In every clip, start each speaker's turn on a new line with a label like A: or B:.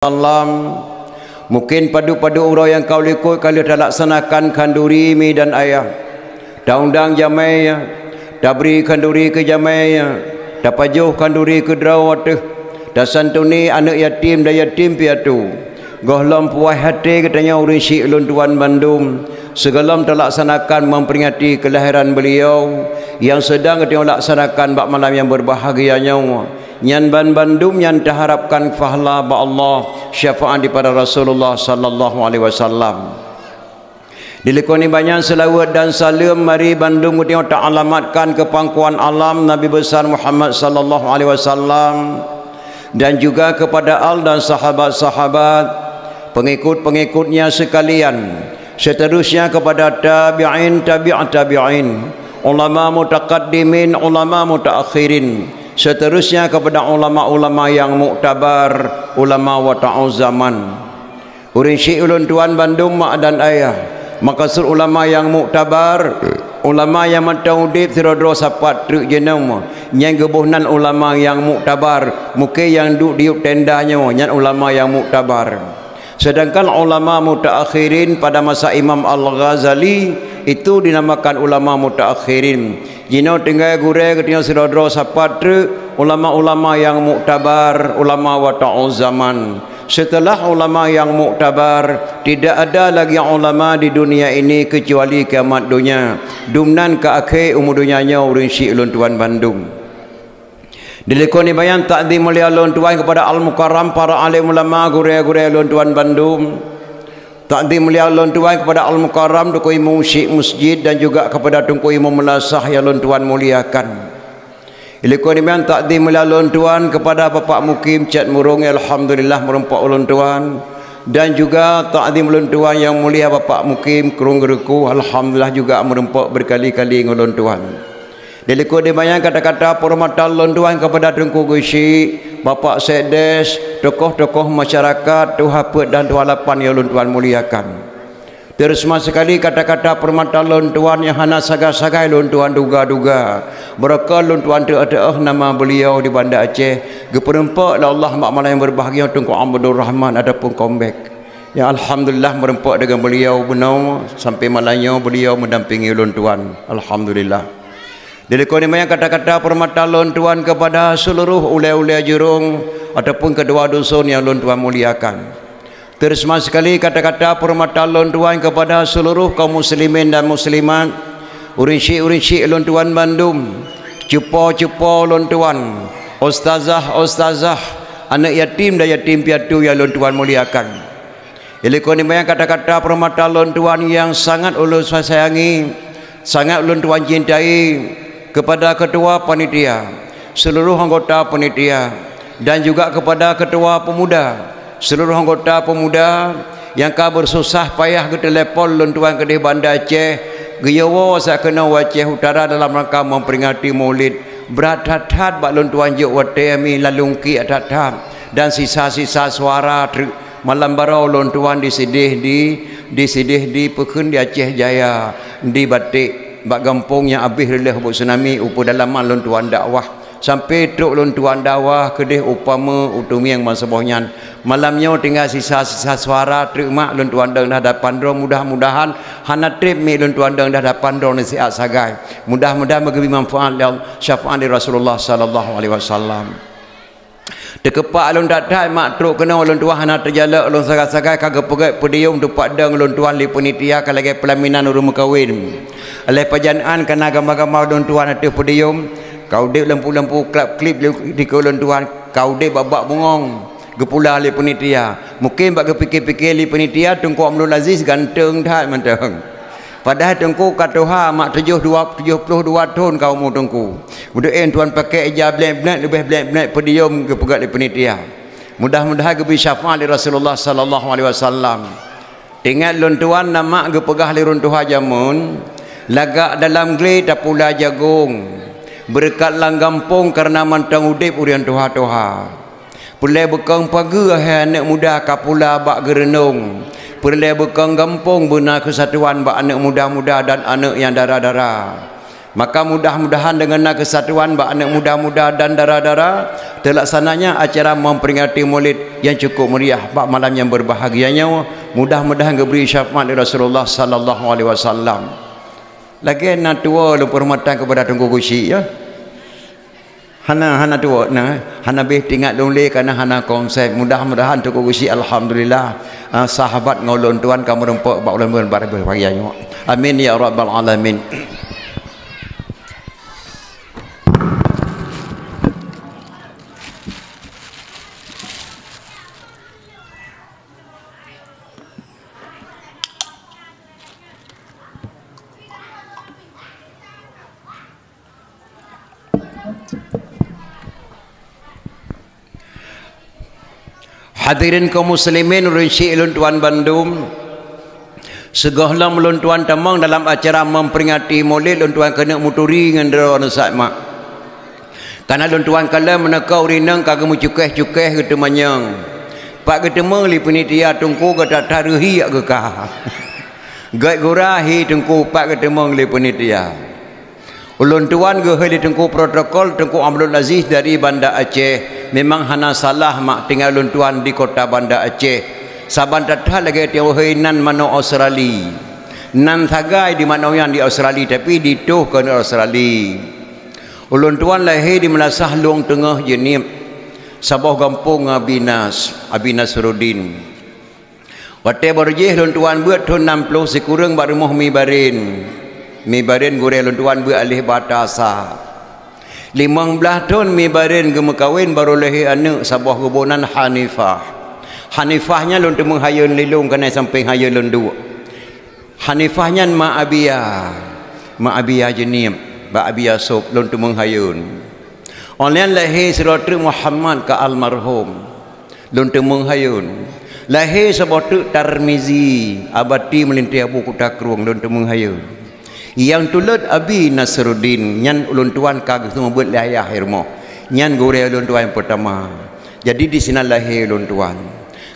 A: Salam. Mungkin padu-padu urau yang kau likut kalau dah laksanakan kanduri mi dan ayah. Dah undang jamai, dah beri kanduri ke jamai, dah pajuh kanduri ke drawat, dah santuni anak yatim dan yatim piatu. Gohlam puas hati katanya urang syik ulun Tuan Bandung. Segalam terlaksanakan memperingati kelahiran beliau yang sedang kita laksanakan bak malam yang berbahagianya. Nyan Bandung yang terharapkan pahala ba Allah syafaat daripada Rasulullah sallallahu alaihi wasallam. Dilekoni banyak selawat dan salam mari Bandung kita alamatkan ke pangkuan alam Nabi besar Muhammad sallallahu alaihi wasallam dan juga kepada al dan sahabat-sahabat pengikut-pengikutnya sekalian, seterusnya kepada tabi'in tabi'in, ulama mutaqaddimin, ulama mutaakhirin, seterusnya kepada ulama-ulama yang muktabar, ulama wata'u zaman. Urang syik ulun Tuan Bandung mak dan ayah, maksud ulama yang muktabar, ulama yang mataudib tirodro sapat truk jenam yang gebuhnan ulama yang muktabar, mungkin yang duduk di tendanya yang ulama yang muktabar. Sedangkan ulama mutaakhirin pada masa Imam Al-Ghazali itu dinamakan ulama mutaakhirin. Jino tinggal gure ketika sirodro sapat ulama-ulama yang muktabar, ulama wata'u zaman. Setelah ulama yang muktabar, tidak ada lagi ulama di dunia ini kecuali kiamat dunia. Dumnan ke akhir umur dunianya urang syik ulun Tuan Bandung. Dilekoni bayan takdim mulia ulun Tuan kepada Al-Mukarram para alim ulama gure-gure ulun Tuan Bandung. Takdim mulia ulun Tuan kepada Al-Mukarram Tunku Imam Syekh Masjid dan juga kepada Tunku Imam Melasah yang ulun Tuan muliakan. Dilekoni bayan takdim mulia ulun Tuan kepada Bapak Mukim Cat Murung, alhamdulillah merempak ulun Tuan, dan juga takdim ulun Tuan yang mulia Bapak Mukim Kerung Geruku, alhamdulillah juga merempak berkali-kali ulun Tuan. Diliku dibayang kata-kata perhormatan ulun Tuan kepada Tunku Gusi, Bapak Sekdes, tokoh-tokoh masyarakat, Tuhapet dan Tuhalapan yang ulun Tuan muliakan. Terus sekali kata-kata perhormatan ulun Tuan yang hana sagai-sagai ulun Tuan duga-duga. Berkah ulun Tuan te'ah nama beliau di Banda Aceh. Geperempak lah Allah mak malam yang berbahagia Tunku Abdul Rahman ataupun Kombek. Ya alhamdulillah merempak dengan beliau benar sampai malamnya beliau mendampingi ulun Tuan. Alhamdulillah. Dilekoni banyak kata-kata permata ulun Tuan kepada seluruh ulai-ulai jurung ataupun kedua dusun yang ulun Tuan muliakan. Terus sekali kata-kata permata ulun Tuan kepada seluruh kaum muslimin dan muslimat, urang syik ulun Tuan Bandung, cupo-cupo ulun Tuan, ustazah, anak yatim dan yatim piatu yang ulun Tuan muliakan. Dilekoni banyak kata-kata permata ulun Tuan yang sangat ulun sayangi, sangat ulun Tuan cintai, kepada ketua panitia, seluruh anggota panitia, dan juga kepada ketua pemuda, seluruh anggota pemuda yang kau bersusah payah ke telepon ulun Tuan ke Banda Aceh, geyawa sakena Aceh Utara dalam rangka memperingati Maulid. Berat hat-hat bak ulun Tuan juk wate ami lalungki hat-hat dan sisa-sisa suara malam barau ulun Tuan disidih di Pekun di Aceh Jaya di Batik bak gampung yang habis relih buat tsunami upu dalaman ulun Tuan dakwah sampai truk ulun Tuan dakwah kedih upama utumi yang masabahnya malamnya tinggal sisa-sisa suara truk mak ulun Tuan dah dapan dro, mudah-mudahan hana trip mi ulun Tuan dah dapan dro nasihat sagai, mudah-mudahan bagi manfaat syafaat dari Rasulullah sallallahu alaihi wasallam. Dekepak ulun datai mak truk kena ulun Tuan hana terjala ulun sagai-sagai kagak pegat pedium tupak dang ulun Tuan li penitia kalagi pelaminan urung kahwin. Oleh pajanaan kena gambar-gambar ulun Tuan atas podium, kau dek lampu-lampu klip di ulun Tuan, kau dek babak bungong gepula li penitia. Mungkin bak kepikir-pikir li penitia Tunku Abdul Aziz ganteng dah mantang. Padahal Tunku katoha mak 72 tahun kau mu Tunku. Budak Tuan pakai ijab blek-blek lebih blek-blek podium ke pegat li penitia. Mudah-mudahan gebi syafaat li Rasulullah sallallahu alaihi wasallam. Tinggal ulun Tuan nama ge pegah li runtuh jamun. Lagak dalam geli tapula jagung berkat langgampung karena mantang udip urian toha-toha. Pulai bekang pagi anak muda kapula bak gerenung. Pulai bekang gampung benar kesatuan bak anak muda-muda dan anak yang darah-darah. Maka mudah-mudahan dengan kesatuan bak anak muda-muda dan dara-dara terlaksananya acara memperingati Maulid yang cukup meriah bak malam yang berbahagianya. Mudah-mudahan diberi syafaat Rasulullah sallallahu alaihi wasallam. Lagi nak tua lu perhormatan kepada Tunku Gusi ya. Hana tua nah, hana beh tinggal dole karena hana konsep. Mudah-mudahan Tunku Gusi alhamdulillah sahabat ngolon tuan kamu rempok bak ulan berbahagianya. Amin ya rabbal alamin. Hadirin kaum muslimin Rinci ulun tuan Bandung, segahlah ulun tuan tamang dalam acara memperingati Maulid ulun tuan kena muturi dengan dera sak mak. Karena ulun tuan kala menekau rinang kagak mucukeh-cukeh gitu manyang. Pak ketemu li penitia tungku kata taruhi ke kah. Gai gurahi tungku pak ketemu li penitia. Ulun tuan ge di tungku protokol Tungku Abdul Aziz dari Banda Aceh. Memang hana salah mak tinggal ulun tuan di kota Banda Aceh. Saban datang lagi tiaw nan mano Australia. Nan tagai di mana yang di Australia tapi dituh ke Australia. Ulun tuan lahir di Melasah Luang Tengah Jenib. Sabah kampung Abinas Rudin. Wate berjih ulun tuan buat tahun 60 sekurang baru moh mi barin. Mi barin gure ulun tuan buat alih batasa. 15 tahun mi barin gemekawin baru lahir anak sabah kebunan Hanifah. Hanifahnya lun temu hayun lilung kena sampai hayun lun dua. Hanifahnya mak abia jenim, mak abia sop lun temu hayun. Online lahir Saudara Muhammad ke almarhum lun temu hayun. Lahir sabah tu Tarmizi abati melintir Abu Kutakrung lun temu hayun. Yang tulut Abi Nasruddin nyan ulun tuan kagak semua buat lahir hirmo nyan gore ulun tuan yang pertama. Jadi di sini lahir ulun tuan.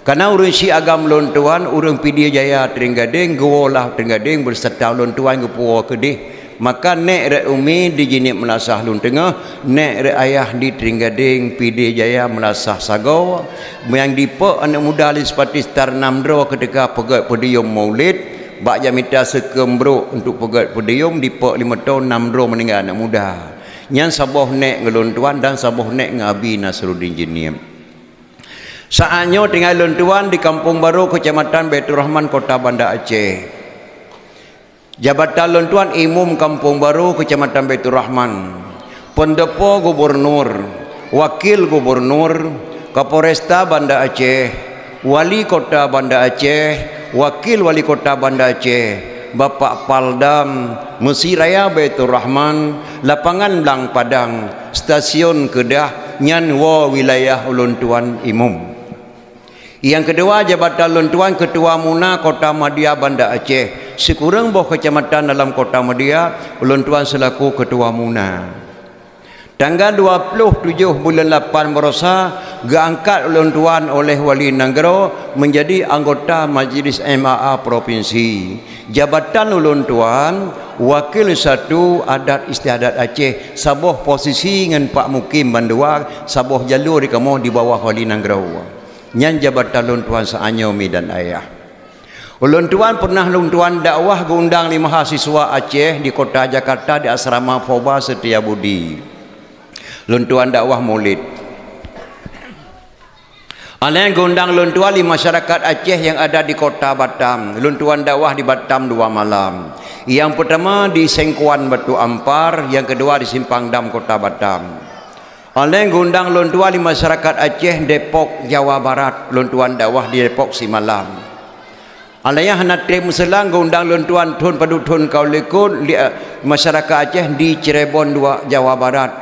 A: Karena urang si agam ulun tuan urang Pidi Jaya Tringgading golah Tringgading berserta ulun tuan ke Puau Kedih. Maka nek re umi di Jenib Melasah Lun Tengah, nek re ayah di Tringgading Pidi Jaya Melasah Sagau. Yang dipe anak muda li seperti Star Namdro ketika pegat podium Maulid. Bak jamita sekembro untuk pegat podium di Pak 5 tahun 6 tahun meninggal anak muda. Nyan saboh nek ngelun tuan dan saboh nek ngabi Nasruddin Jenib. Saatnya tinggal lun tuan di Kampung Baru Kecamatan Baitur Rahman Kota Banda Aceh. Jabatan lun tuan Imum Kampung Baru Kecamatan Baitur Rahman. Pendepo Gubernur, Wakil Gubernur, Kapolresta Banda Aceh, Wali Kota Banda Aceh, Wakil Wali Kota Banda Aceh, Bapak Paldam, Mesir Raya Baitur Rahman, Lapangan Blang Padang, Stasiun Kedah, Nyanwa Wilayah Ulun Tuan Imum. Yang kedua jabatan Ulun Tuan Ketua Muna Kota Madia Banda Aceh. Sekurang boh kecamatan dalam Kota Madia, Ulun Tuan selaku Ketua Muna. Tanggal 27 bulan 8 Merosa diangkat ulun tuan oleh Wali Nanggero menjadi anggota Majlis MAA Provinsi. Jabatan ulun tuan Wakil 1 Adat Istiadat Aceh, saboh posisi dengan Pak Mukim Bandua, saboh jalur di kamu di bawah Wali Nanggero. Nyan jabatan ulun tuan saanyo mi dan ayah. Ulun tuan pernah ulun tuan dakwah gundang 5 mahasiswa Aceh di kota Jakarta di asrama Foba Setiabudi. Lun tuan dakwah Maulid. Aleng gondang lun tuan di masyarakat Aceh yang ada di kota Batam. Lun tuan dakwah di Batam 2 malam. Yang pertama di Sengkuan Batu Ampar, yang kedua di Simpang Dam Kota Batam. Aleng gondang lun tuan di masyarakat Aceh Depok Jawa Barat. Lun tuan dakwah di Depok si malam. Alaya hanat trim selang gondang lun tuan tun padu tun kau lekun di masyarakat Aceh di Cirebon 2 Jawa Barat.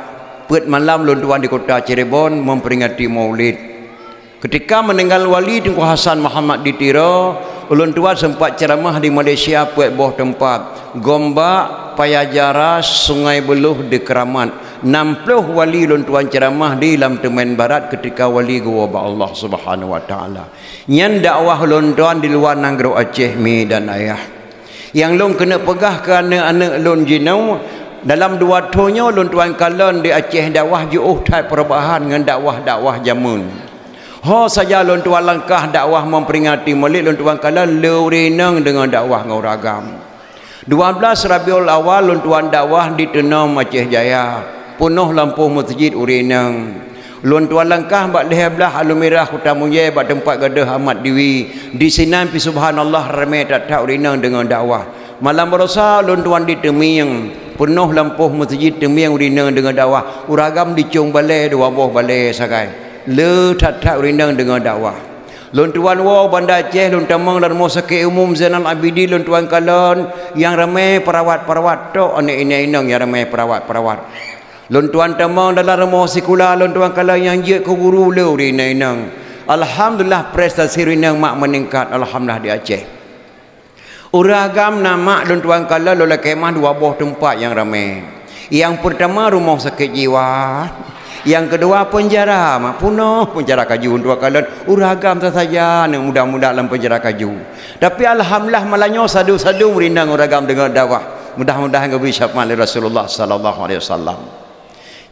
A: Put malam lun tuan di kota Cirebon memperingati Maulid. Ketika meninggal Wali Tunku Hasan Muhammad di Tiro, ulun tuan sempat ceramah di Malaysia put boh tempat Gombak, Payajaras, Sungai Beluh di Keramat. 60 wali ulun tuan ceramah di Lam Temen Barat ketika wali gua Allah Subhanahu wa taala. Nyan dakwah ulun tuan di luar Nanggro Aceh mi dan ayah. Yang lun kena pegah ke anak-anak lun jinau dalam dua tahunnya lun tuan kalian di Aceh dakwah jauh tak perubahan dengan dakwah jamun. Ho saja lun tuan langkah dakwah memperingati Maulid lun tuan kalian leurinang dengan dakwah ngau ragam. 12 Rabiul Awal lun tuan dakwah di Tenom Aceh Jaya. Penuh lampu masjid urinang. Lun tuan langkah bak leh belah Alumirah Kota Munye bak tempat gadah Ahmad Dewi. Di sini pi subhanallah ramai tak urinang dengan dakwah. Malam berasa lun tuan di Temiang penuh lampu masjid Temiang urinang dengan dakwah. Uragam di Cung Balai dua buah balai sakai. Le tak urinang dengan dakwah. Lun tuan wa Banda Aceh lun Tamang dan Rumah Sakit Umum Zainal Abidin lun tuan kalon yang ramai perawat-perawat tok ini yang ramai perawat-perawat. Lun tuan Tamang dalam rumah sekolah lun tuan kalau yang je ke guru le urinang. Alhamdulillah prestasi urinang mak meningkat alhamdulillah di Aceh. Uragam nama lun tuan kalau lola kemah dua buah tempat yang ramai. Yang pertama rumah sakit jiwa, yang kedua penjara mak punoh penjara kaju dua kalian uragam saja yang mudah-mudah dalam penjara kaju. Tapi alhamdulillah malahnya sadu-sadu urinang uragam dengan dakwah. Mudah-mudahan bisa mali Rasulullah sallallahu alaihi wasallam.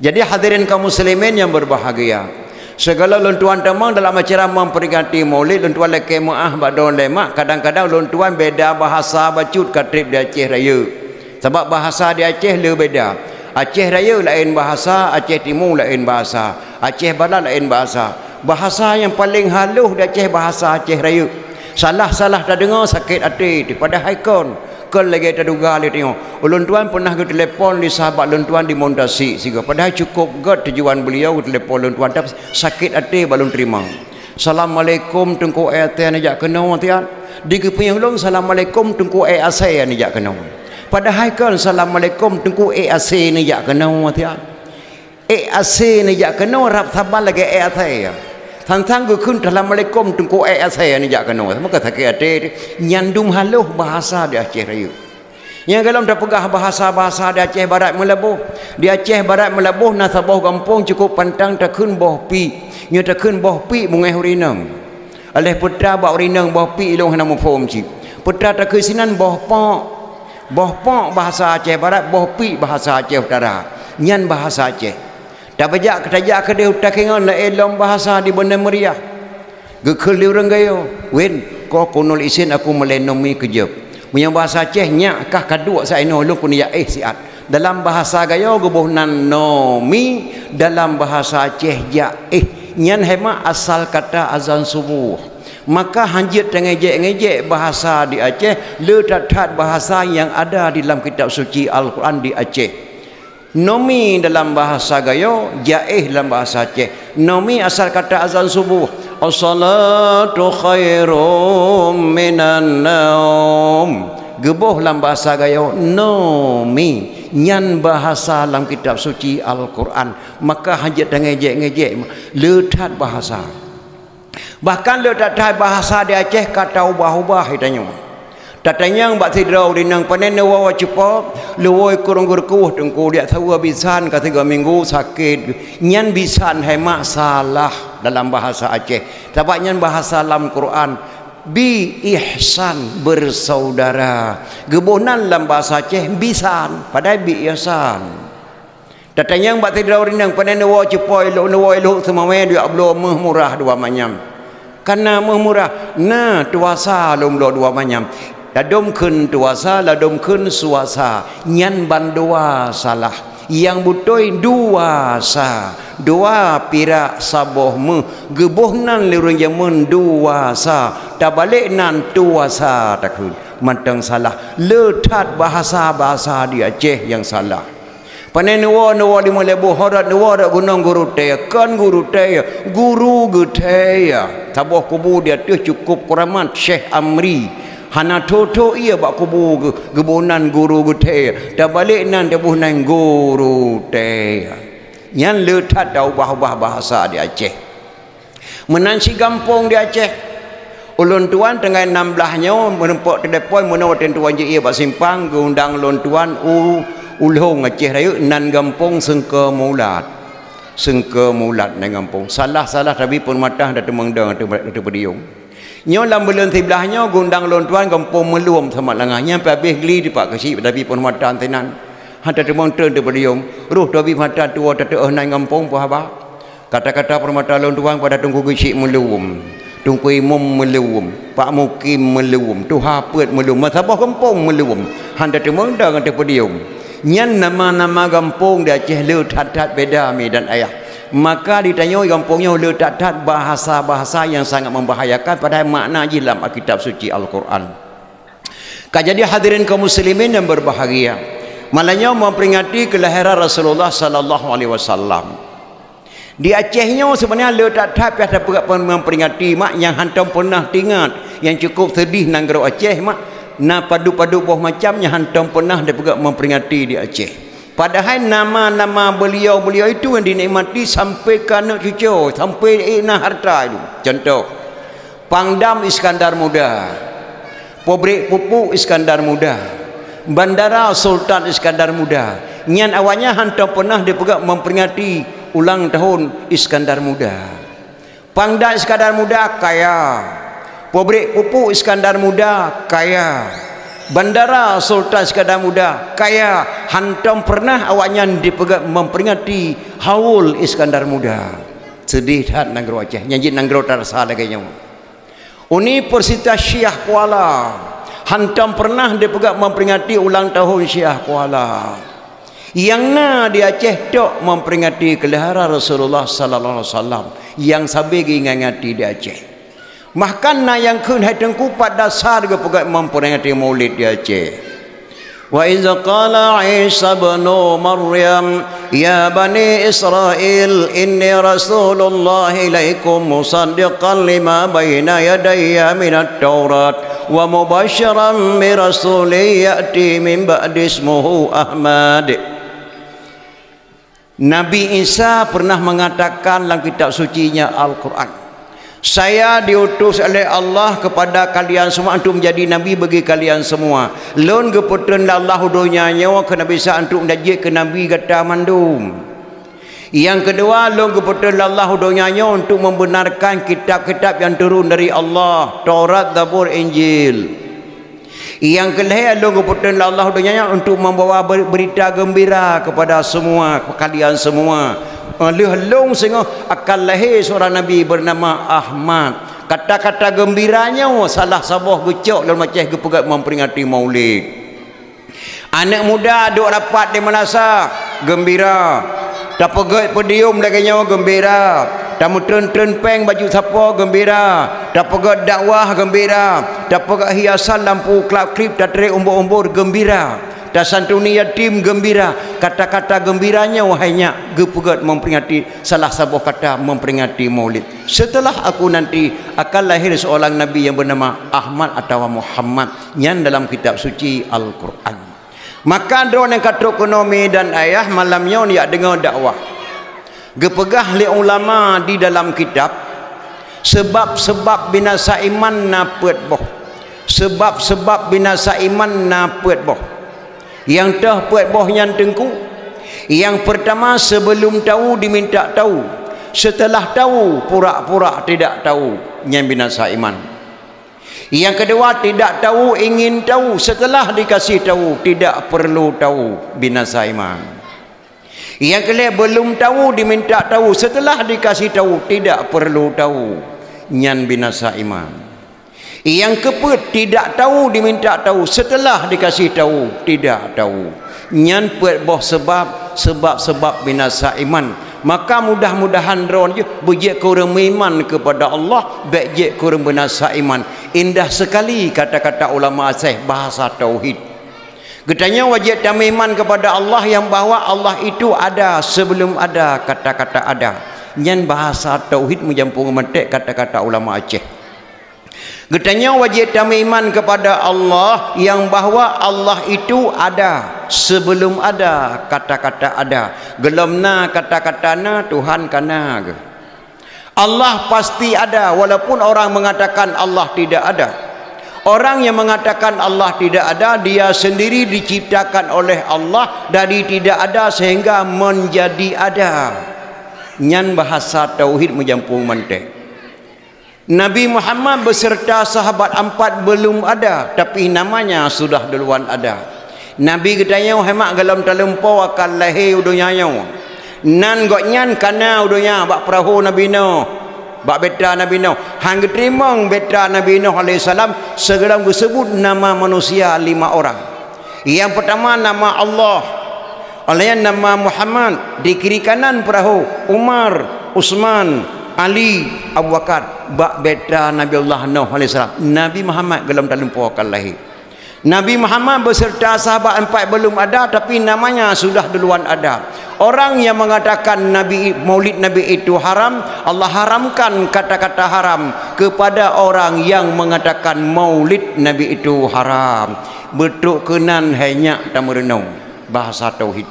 A: Jadi hadirin kaum muslimin yang berbahagia, segala lun tuan Tamang dalam acara memperingati Maulid lun tuan leke maah badon lemak kadang-kadang lun tuan beda bahasa bacut katrip di Aceh Raya. Sebab bahasa di Aceh le beda. Aceh Raya lain bahasa, Aceh Timur lain bahasa, Aceh Barat lain bahasa. Bahasa yang paling halus di Aceh bahasa Aceh Raya. Salah-salah tak dengar sakit hati pada haikon. Kau lagi terduga li tengok. Ulun tuan pernah ke telefon di sahabat lun tuan di Mondasi sehingga padahal cukup god tujuan beliau ke telefon lun tuan tapi sakit hati balun terima. Assalamualaikum tengku ayat najak kena tian. Di kepunya ulung assalamualaikum tengku ayat najak kena. Padahal kan assalamualaikum tengku ayat najak kena tian. Ayat najak kena rap sabar lagi ayat saya. Tantang gue kun assalamualaikum tengku saya ni jak kena maka sakit hati nyandung haluh bahasa di Aceh Raya. Yang kalau dah pegah bahasa-bahasa di Aceh Barat melabuh, di Aceh Barat melabuh nasabah kampung cukup pantang tak kun boh pi nya tak kun boh pi mungeh urinang alih putra bak urinang boh pi ilung hana mufhum ci putra tak kesinan boh pok bahasa Aceh Barat boh pi bahasa Aceh Utara nyan bahasa Aceh. Dah bajak ketajak ke dia utakengan la elom bahasa di Banda Meriah. Gekul dia orang gayo. Wen, kau kunul isin aku melenomi kejap. Punya bahasa Aceh nyak kah kaduk saya no lu kun ya siat. Dalam bahasa gayo gebuhnan nomi, dalam bahasa Aceh ya nyan hema asal kata azan subuh. Maka hanjit ngejek bahasa di Aceh letak bahasa yang ada di dalam kitab suci Al-Quran di Aceh. Nomi dalam bahasa gayo, jaih dalam bahasa Aceh. Nomi asal kata azan subuh. As-salatu khairum minan naum. Gebuh dalam bahasa gayo, nomi. Nyan bahasa dalam kitab suci Al-Quran. Maka hajat dan ngejek. Letak bahasa. Bahkan letak bahasa di Aceh kata ubah-ubah ditanya. Tatanyang bak sidrau dinang panen wawa cepat luwoi kurang gerkuh tengku dia tahu bisan kata 3 minggu sakit nyan bisan hemak salah dalam bahasa Aceh sebab nyan bahasa dalam Quran bi ihsan bersaudara gebunan dalam bahasa Aceh bisan padahal bi ihsan. Tatanyang bak sidrau dinang panen wawa cepat luwoi semua dia ablo murah dua manyam karena murah nah tuasa lum dua manyam ladom kun tuasa ladom kun suasa nyan bandua salah yang butoi dua sa dua pira saboh mu gebuhnan lirung jamun dua sa tabalik nan tuasa takun mantang salah letat bahasa di Aceh yang salah. Panen nuwa di Malebu horat nuwa dak gunung guru te kan guru te guru gete ya saboh kubu dia tu cukup kuramat Syekh Amri hana toto ia bak kubu gebunan guru gute dah balik nan debuh nan guru te nyan letat dah ubah-ubah bahasa di Aceh menansi kampung di Aceh ulun tuan tengah 16-nya menempat telefon menawa tuan je ia bak simpang undang ulun tuan ulung Aceh Raya nan kampung Sengke Mulat nan kampung salah tapi pun matah dah temengdang dah beriung. Nyo lam belum sebelahnya gundang lon tuan kampung meluam sama langahnya habis geli di pak kecil tapi pun matan tenan Hantar temong turun tu berium. Ruh dobi mata tua tatu nai ngampung puhaba. Kata-kata permata lon tuang pada tunggu gecik melum. Tunggu imum melum. Pak mukim melum. Tuha pet melum. Masabah kampung melum. Hantar temong dah nganti berium. Nyan nama-nama kampung di Aceh le tat-tat beda mi dan ayah. Maka ditanya kampungnya le tat-tat bahasa-bahasa yang sangat membahayakan padahal makna dalam kitab suci Al-Quran. Jadi hadirin kaum muslimin yang berbahagia, malahnya memperingati kelahiran Rasulullah sallallahu alaihi wasallam. Di Acehnya sebenarnya le tat-tat pada memperingati mak yang hantam pernah tingat yang cukup sedih nanggro Aceh mak. Na padu-padu buah macamnya hantam pernah dia juga memperingati di Aceh. Padahal nama-nama beliau-beliau itu yang dinikmati sampai ke anak cucu, sampai ina harta itu. Contoh, Pangdam Iskandar Muda, Pobrik Pupu Iskandar Muda, Bandara Sultan Iskandar Muda. Nyan awalnya hantam pernah dia juga memperingati ulang tahun Iskandar Muda. Pangdam Iskandar Muda kaya. Pobrik Pupu Iskandar Muda kaya. Bandara Sultan Iskandar Muda kaya. Hantam pernah awaknya dipegang memperingati haul Iskandar Muda. Sedih tak nanggro Aceh. Nyanyi nanggro tarsa lagi nyawa. Universitas Syiah Kuala. Hantam pernah dipegang memperingati ulang tahun Syiah Kuala. Yang na di Aceh tok memperingati kelahiran Rasulullah sallallahu alaihi wasallam. Yang sabi ingati di Aceh. Mahkan na yang kun hai tengku pada dasar ke pegat memperingati Maulid di Aceh. Wa iz qala Isa ibn Maryam ya bani Israil inni rasulullah ilaikum musaddiqan lima baina yadayya minat Taurat wa mubasysyiran bi rasulin ya'ti min ba'di ismuhu Ahmad. Nabi Isa pernah mengatakan dalam kitab sucinya Al-Quran, saya diutus oleh Allah kepada kalian semua untuk menjadi nabi bagi kalian semua. Lon geputun Allah dunia nyawa ke Nabi Isa untuk menjadi ke nabi gata mandum. Yang kedua, lon geputun Allah dunia nyawa untuk membenarkan kitab-kitab yang turun dari Allah, Taurat, Zabur, Injil. Yang kedua, lon geputun Allah dunia nyawa untuk membawa berita gembira kepada semua kalian semua. Long sehingga akan lahir seorang Nabi bernama Ahmad. Kata-kata gembiranya salah sabah gecok dalam Aceh gepegat memperingati Maulid. Anak muda duk rapat di Manasa gembira. Tak pegat podium lagi nyawa gembira. Tamu tren-tren peng baju siapa gembira. Tak pegat dakwah gembira. Tak pegat hiasan lampu klip tak terik umbur-umbur gembira. Dan santuni yatim gembira. Kata-kata gembiranya wahainya gepegat memperingati salah satu kata memperingati Maulid. Setelah aku nanti akan lahir seorang Nabi yang bernama Ahmad atau Muhammad yang dalam kitab suci Al-Quran. Maka drone yang kata ekonomi dan ayah malamnya dia dengar dakwah. Gepegah li ulama di dalam kitab sebab-sebab binasa iman napet boh. Sebab-sebab binasa iman napet boh. Yang dah buat boh yang tengku. Yang pertama, sebelum tahu diminta tahu, setelah tahu pura-pura tidak tahu, yang binasa iman. Yang kedua, tidak tahu ingin tahu, setelah dikasih tahu tidak perlu tahu, binasa iman. Yang kedua, belum tahu diminta tahu, setelah dikasih tahu tidak perlu tahu, yang binasa iman. Yang keput, tidak tahu diminta tahu, setelah dikasih tahu tidak tahu, nyan pet boh sebab binasa iman. Maka mudah-mudahan drone je bejek kurang iman kepada Allah, bejek kurang binasa iman. Indah sekali kata-kata ulama Aceh bahasa tauhid. Katanya wajib iman kepada Allah yang bahawa Allah itu ada sebelum ada kata-kata ada. Nyan bahasa tauhid menjampung metek kata-kata ulama Aceh. Katanya wajib iman kepada Allah yang bahawa Allah itu ada sebelum ada kata-kata ada. Gelamna kata-kata na Tuhan kana. Allah pasti ada walaupun orang mengatakan Allah tidak ada. Orang yang mengatakan Allah tidak ada, dia sendiri diciptakan oleh Allah dari tidak ada sehingga menjadi ada. Nyan bahasa tauhid menjampung mentek. Nabi Muhammad beserta sahabat 4 belum ada, tapi namanya sudah duluan ada. Nabi katanya hemat galam talempo akan lahir dunia nan goknyan kana dunia bak perahu Nabi Nuh bak beta Nabi Nuh hang terima beta Nabi Nuh alaihi salam segera disebut nama manusia 5 orang. Yang pertama nama Allah, oleh nama Muhammad, di kiri kanan perahu Umar, Utsman, Ali, Abu Bakar, bak beta Nabi Allah Nuh alaihi salam. Nabi Muhammad galam talempo akan lahir. Nabi Muhammad beserta sahabat 4 belum ada, tapi namanya sudah duluan ada. Orang yang mengatakan maulid Nabi itu haram, Allah haramkan kata-kata haram kepada orang yang mengatakan maulid Nabi itu haram. Betul kenan hanya tamerenung bahasa tauhid.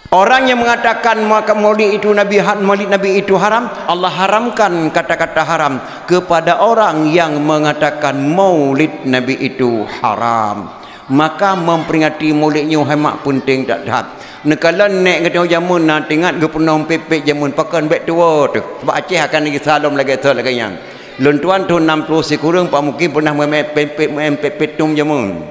A: Orang yang mengatakan maulid Nabi itu haram, Allah haramkan kata-kata haram kepada orang yang mengatakan maulid Nabi itu haram. Maka memperingati maulidnya hemat penting tak dah. Nekala nek kata jamun nak tengok ke penong pepek jamun pakan bek tua tu. Sebab Aceh akan lagi salam lagi tu lagi yang. Lun tuan tu 60 sekurang pak mungkin pernah pepek tum jamun.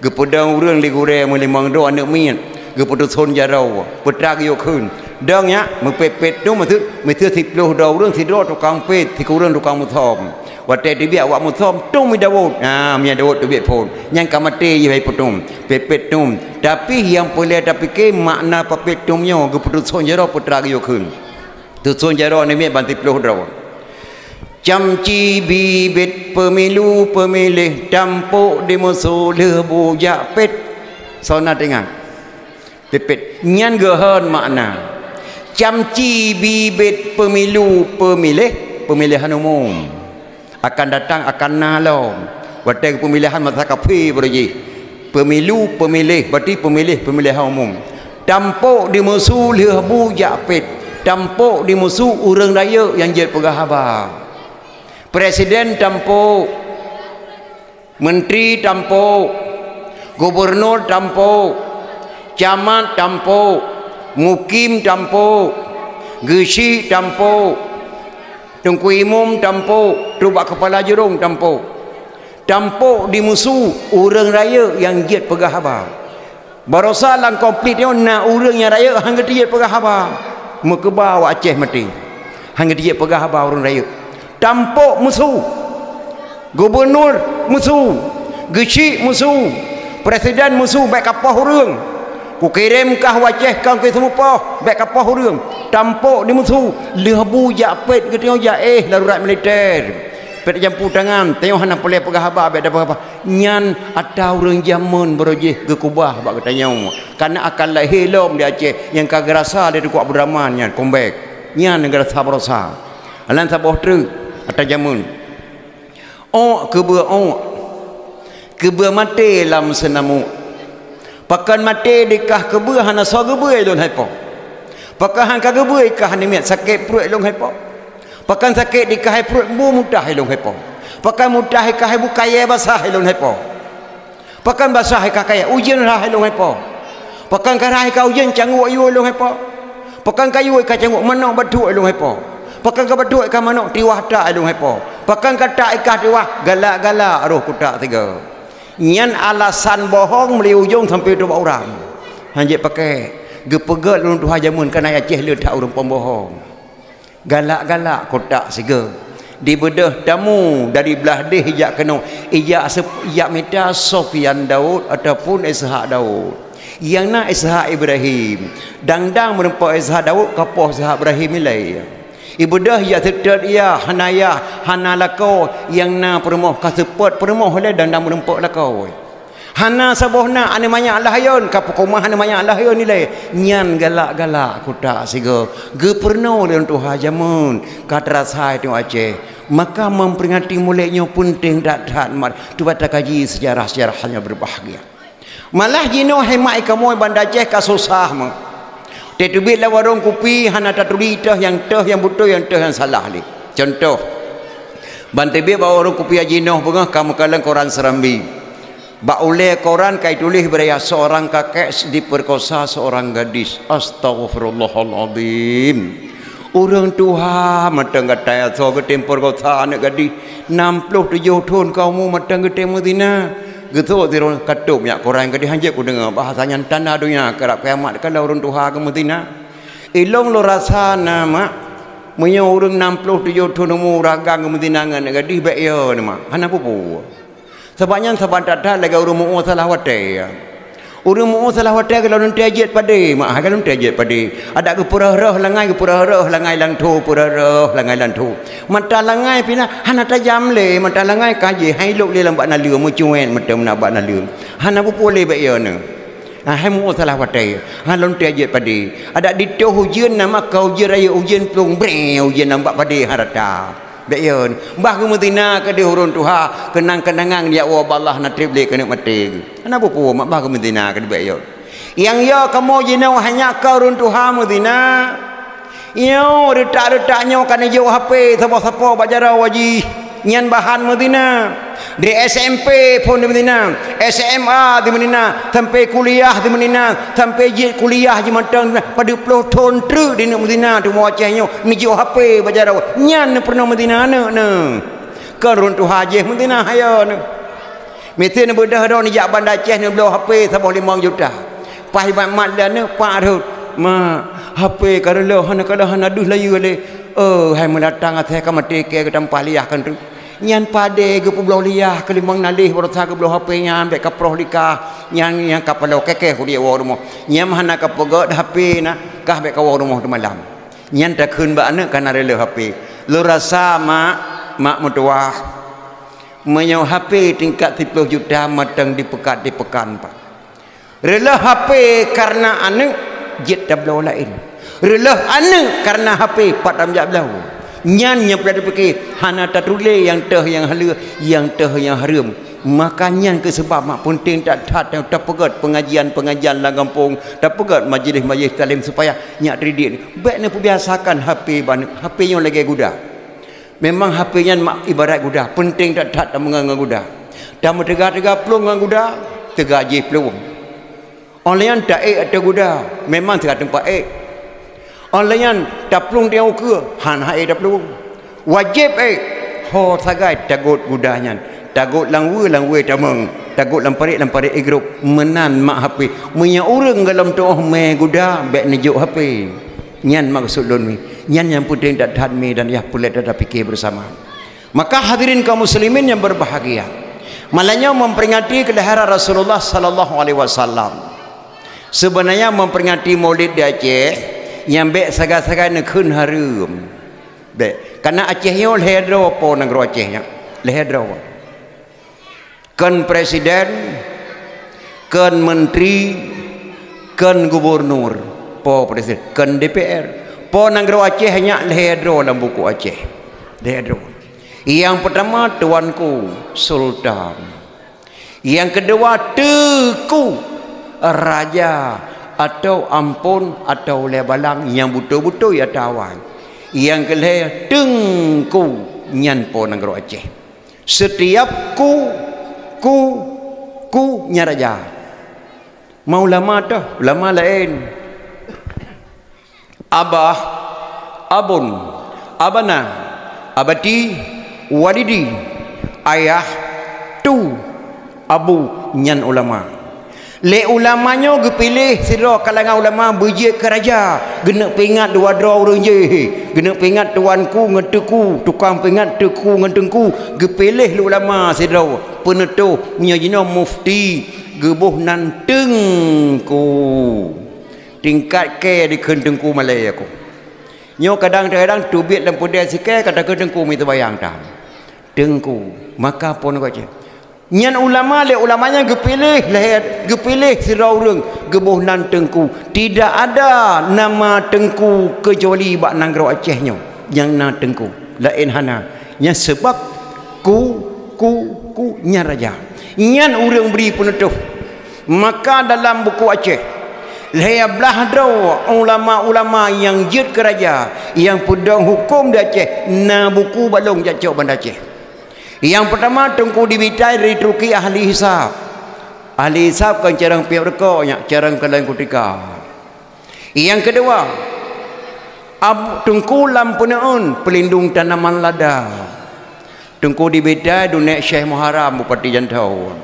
A: Ke pedang urang li gure melimang do anak mian. Ke putus son jarau putra yo khun dang nya mepepet tu mesti 10 do urang 10 tukang pet 3 urang tukang muthom wate di biak wak muthom tum mi dawut mi dawut tu biak pun yang kamate ye hai putum pepet tum tapi yang boleh tapi ke makna pepet tumnya ke putus son jarau putra yo khun tu son jarau ni mi ban 10 do camci bibit pemilu pemilih tampuk di musuh lebu japet sona dengar pepet nyan gehon makna camci bibit pemilu pemilihan umum akan datang akan nalom wadah pemilihan masa kafe berji pemilu pemilih berarti pemilihan umum tampuk di musuh lebu japet tampuk di musuh urang raya yang jadi pegawai presiden tampuk menteri tampuk gubernur tampuk camat tampuk, mukim tampuk, gesi tampuk, tungku imum tampuk, trubak kepala jerung tampuk. Tampuk di musuh urang raya yang giat pegah haba. Barosa lang komplit dia nak urang yang raya hang giat pegah haba. Mekeba wa Aceh mati. Hang giat pegah haba urang raya. Tampuk musuh. Gubernur musuh, gesi musuh, presiden musuh baik kapah urang. Ku kirimkah wajah kau ke semua baik kapal hurung tampuk di musuh lebu japet ke tengok darurat militer pet jampu tangan tengok hana boleh pegah haba baik dapat apa nyan atau orang jamun berojeh ke kubah bak katanya karena akan lahir lom di Aceh yang kagak rasa dia kuat beraman nyan comeback nyan negara sabrosa alan saboh tru atau jamun kebe mati lam senamu pakan mati dekah kebe hana so gebe lon haipo pakan hang kagebe kah ni miat sakit perut lon haipo pakan sakit dekah perut mu mudah lon haipo pakan mudah kah bu kaya basah lon haipo pakan basah kah kaya ujian lah lon haipo pakan karai kau ujian canguk ayu lon haipo pakan kayu kah canguk manok batu lon haipo pakan ka batu kah manok tiwah tak lon haipo pakan kata ikah tiwah galak-galak roh kutak tiga nyan alasan bohong meli ujung sampai 2 orang hanjek pakai gepegat lun tuha jamun kana Aceh le tak urang pembohong galak-galak kotak siga dibedah tamu dari belah deh ijak kena ijak meta Sofian Daud ataupun Ishak Daud yang nak Ishak Ibrahim dang merempak Ishak Daud kapoh Ishak Ibrahim nilai ibadah ya sedar ya hanaya hanalako yang na permoh kasepot permoh le dan merempak lakau hana sabohna ane banyak lahayun kapukumah ane banyak lahayun nilai nyan galak-galak kutak siga ge perno le tuha jamun katrasai tu Aceh maka memperingati mulainya penting dat mat tu bata kaji sejarah-sejarahnya berbahagia malah jino hemai kamu bandar Aceh kasusah mah tetubit lah warung kopi hana tatuli teh yang betul yang salah ni contoh bantebe bawa warung kopi ajinoh bengah kamu kalang koran Serambi bak oleh koran kai tulis beraya seorang kakek diperkosa seorang gadis astagfirullahaladzim orang Tuhan matang kata so ke tempor kosa anak gadis 67 tahun kamu matang ke Medina gitu tirun katup nya korang ke dihanjak ku dengar bahasanya tanah dunia kerap kiamat kalau urun Tuhan ke Medina ilong lo rasa nama menyo urang 67 tahun umur ragang ke Medina ngan gadih bae yo nama hana pupu sebabnya sebab tak lagi urang mu salah wate urang mu salah wate kalau nanti ajet pade mak kalau nanti ajet pade ada ke purah-rah langai lang thu purah-rah langai lang thu mata langai pina hana tajam le mata langai kaje hai lok le lambat na leu mu cuen mata na ba na leu hana pupu le bae yo ne hai mu salah wate halon nanti ajet pade ada di tu hujan nama kau je raya hujan plung bre hujan nampak pade harata bayon bah ke Medina ke di hurun Tuhan kenang-kenangan dia Allah na triple kena mati ana pupu mak bah ke Medina ke di bayon yang ya kamu jenau hanya kau hurun Tuhan Medina yo retak-retaknya kan jauh HP siapa-siapa bajara waji nyan bahan Medina di SMP pun di Medina SMA di Medina sampai kuliah di Medina sampai je kuliah je matang pada puluh tahun tru di Medina tu mau acehnya ni jauh HP bajara nyan pernah Medina ne karun tu haji Medina hayo ne mesti ne bedah dah ni jak bandar Aceh ni belah HP sabah 5 juta pai mat dan ne pak rut ma HP karelo hana kada hana duh layu le hai mendatang athe ka mati ke tempat liah kan tu nyan pade ke pulau liah ke limang nalih berusaha ke belah HP nya ambek ka proh likah yang kapalo keke ku dia wa rumah nyam hana ka pegot HP na kah ambek ka wa rumah tu malam nyan tak keun ba ne kana rela HP lu rasa mak mutuah menyau HP tingkat 10 juta matang di pekan pak rela HP karena ane jet tablau lain rela ane karena HP 4 jam belau nyan yang pada fikir hana tatule yang teh yang halu yang teh yang harum makanya ke sebab mak penting tak pegat pengajian lang kampung tak pegat majlis talim supaya nyak tridik baik ni biasakan HP HP yang lagi guda memang HP nya mak ibarat guda penting tak mengang guda dah tegak pelung ngang guda tegak je pelung online tak atau guda memang tegak tempat online tak pelung dia ke han hai tak pelung wajib ho sagai tagut gudanya tagut langwe tamang tagut lamparik grup menan mak HP punya orang dalam tu me guda baik nejuk HP nyan maksud don mi nyan yang penting tak tahan mi dan ya pulet ada fikir bersama maka hadirin kaum muslimin yang berbahagia malahnya memperingati kelahiran Rasulullah sallallahu alaihi wasallam sebenarnya memperingati Maulid di Aceh yang baik sagai-sagai nak kun harum baik karena Aceh yo lehedro apa negara Aceh nya lehedro kan presiden kan menteri kan gubernur po presiden kan DPR po negara Aceh hanya lehedro dalam buku Aceh lehedro yang pertama tuanku sultan yang kedua teku raja atau ampun atau lebalang yang betul-betul ya tawan yang kelih tengku nyan po negara Aceh setiap ku nya raja mau lama tu lama lain abah abun abana abati walidi ayah tu abu nyan ulama le ulamanya gepilih sira kalangan ulama berjik ke raja gena pingat dua orang je gena pingat tuanku ngeteku tukang pingat teku ngetengku gepilih ulama sira penetuh punya jina mufti gebuh nantengku tingkat ke di kentengku malay aku nyo kadang-kadang tubit dalam podai sikit kata kentengku minta bayang tak tengku maka pun aku cakap nyan ulama le ulamanya gepilih sira urang gebuh nan tengku tidak ada nama tengku kecuali bak negara Acehnya yang na tengku lain hana nya sebab ku nya raja nyan urang beri penetuh maka dalam buku Aceh leh belah do ulama-ulama yang jid ke raja yang pedang hukum di Aceh na buku balong jacok bandar Aceh. Yang pertama tengku dibitai dari Turki ahli hisab kan carang piap rekoknya carang kalian kutika yang kedua tengku lampunaun pelindung tanaman lada tengku dibitai dunia Syekh Muharram Bupati Jantau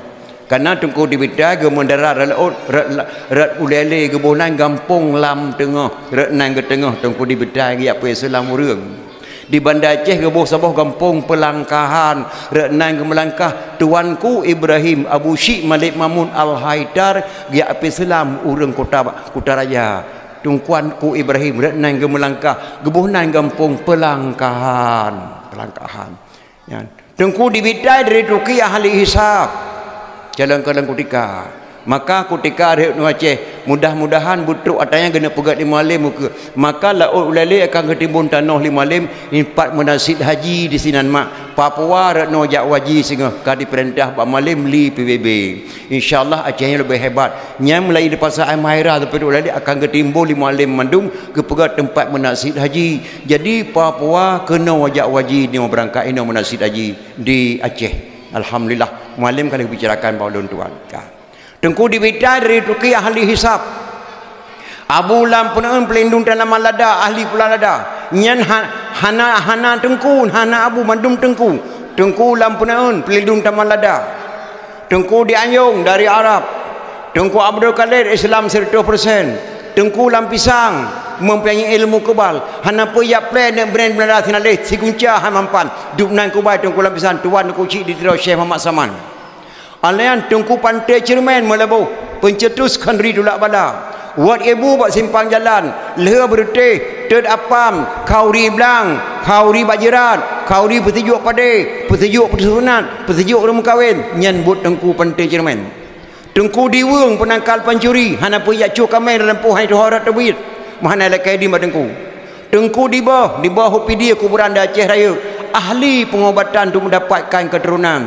A: Karena tungku di bidai ke mendara rat ulele ke bonan gampung lam tengah rat nang ke tengah tungku di bidai ke apa Islam urang di Banda Aceh ke bawah sabah gampung Pelangkahan rat nang ke Melangkah tuanku Ibrahim Abu Syik Malik Mamun Al Haidar ke apa Islam urang kota raya tungkuanku Ibrahim rat nang ke Melangkah ke bonan gampung Pelangkahan ya tungku di bidai dari tuki ahli hisab jalan kalang kutika maka kutika ada nu Aceh mudah-mudahan butruk atanya kena pegat 5 lim muka maka laut ulali akan ketimbun tanah 5 lim impat menasid haji di sinan mak Papua rak no jak waji singa ka diperintah Pak Malim li PBB insyaallah Acehnya lebih hebat nyam mulai di pasar Mahira tapi ulali akan ketimbun 5 lim mandum ke pegat tempat menasid haji jadi Papua kena wajak waji ni berangkat ino menasid haji di Aceh. Alhamdulillah mualim kali bicarakan baulun tuan tengku di bidai dari tuki ahli hisab Abu Lam penaun pelindung tanaman lada ahli pula lada nyan hana tengku hana Abu mandum tengku Lam penaun pelindung tanaman lada tengku di Anyong dari Arab tengku Abdul Qadir Islam 100% tengku Lam Pisang mempunyai ilmu kebal hana puyak plan dan brand belanda sinaleh si kunca hamampan dupnan kubai tengku Lam Pisang tuan kuci di Tirau Syekh Muhammad Saman alian tengku pantai Cermen Melabu pencetuskan ridulak bala wat ibu bak simpang jalan leher berteh ted apam kauri belang kauri bajirat kauri petijuk pade petijuk persunat petijuk rumah kahwin nyan but tengku pantai Cermen tengku diwung penangkal pencuri hana puyak cuk kamai dalam pohai tuharat tebit mana lekai di madengku tengku di bawah hopidi kuburan di Aceh Raya ahli pengobatan untuk mendapatkan keturunan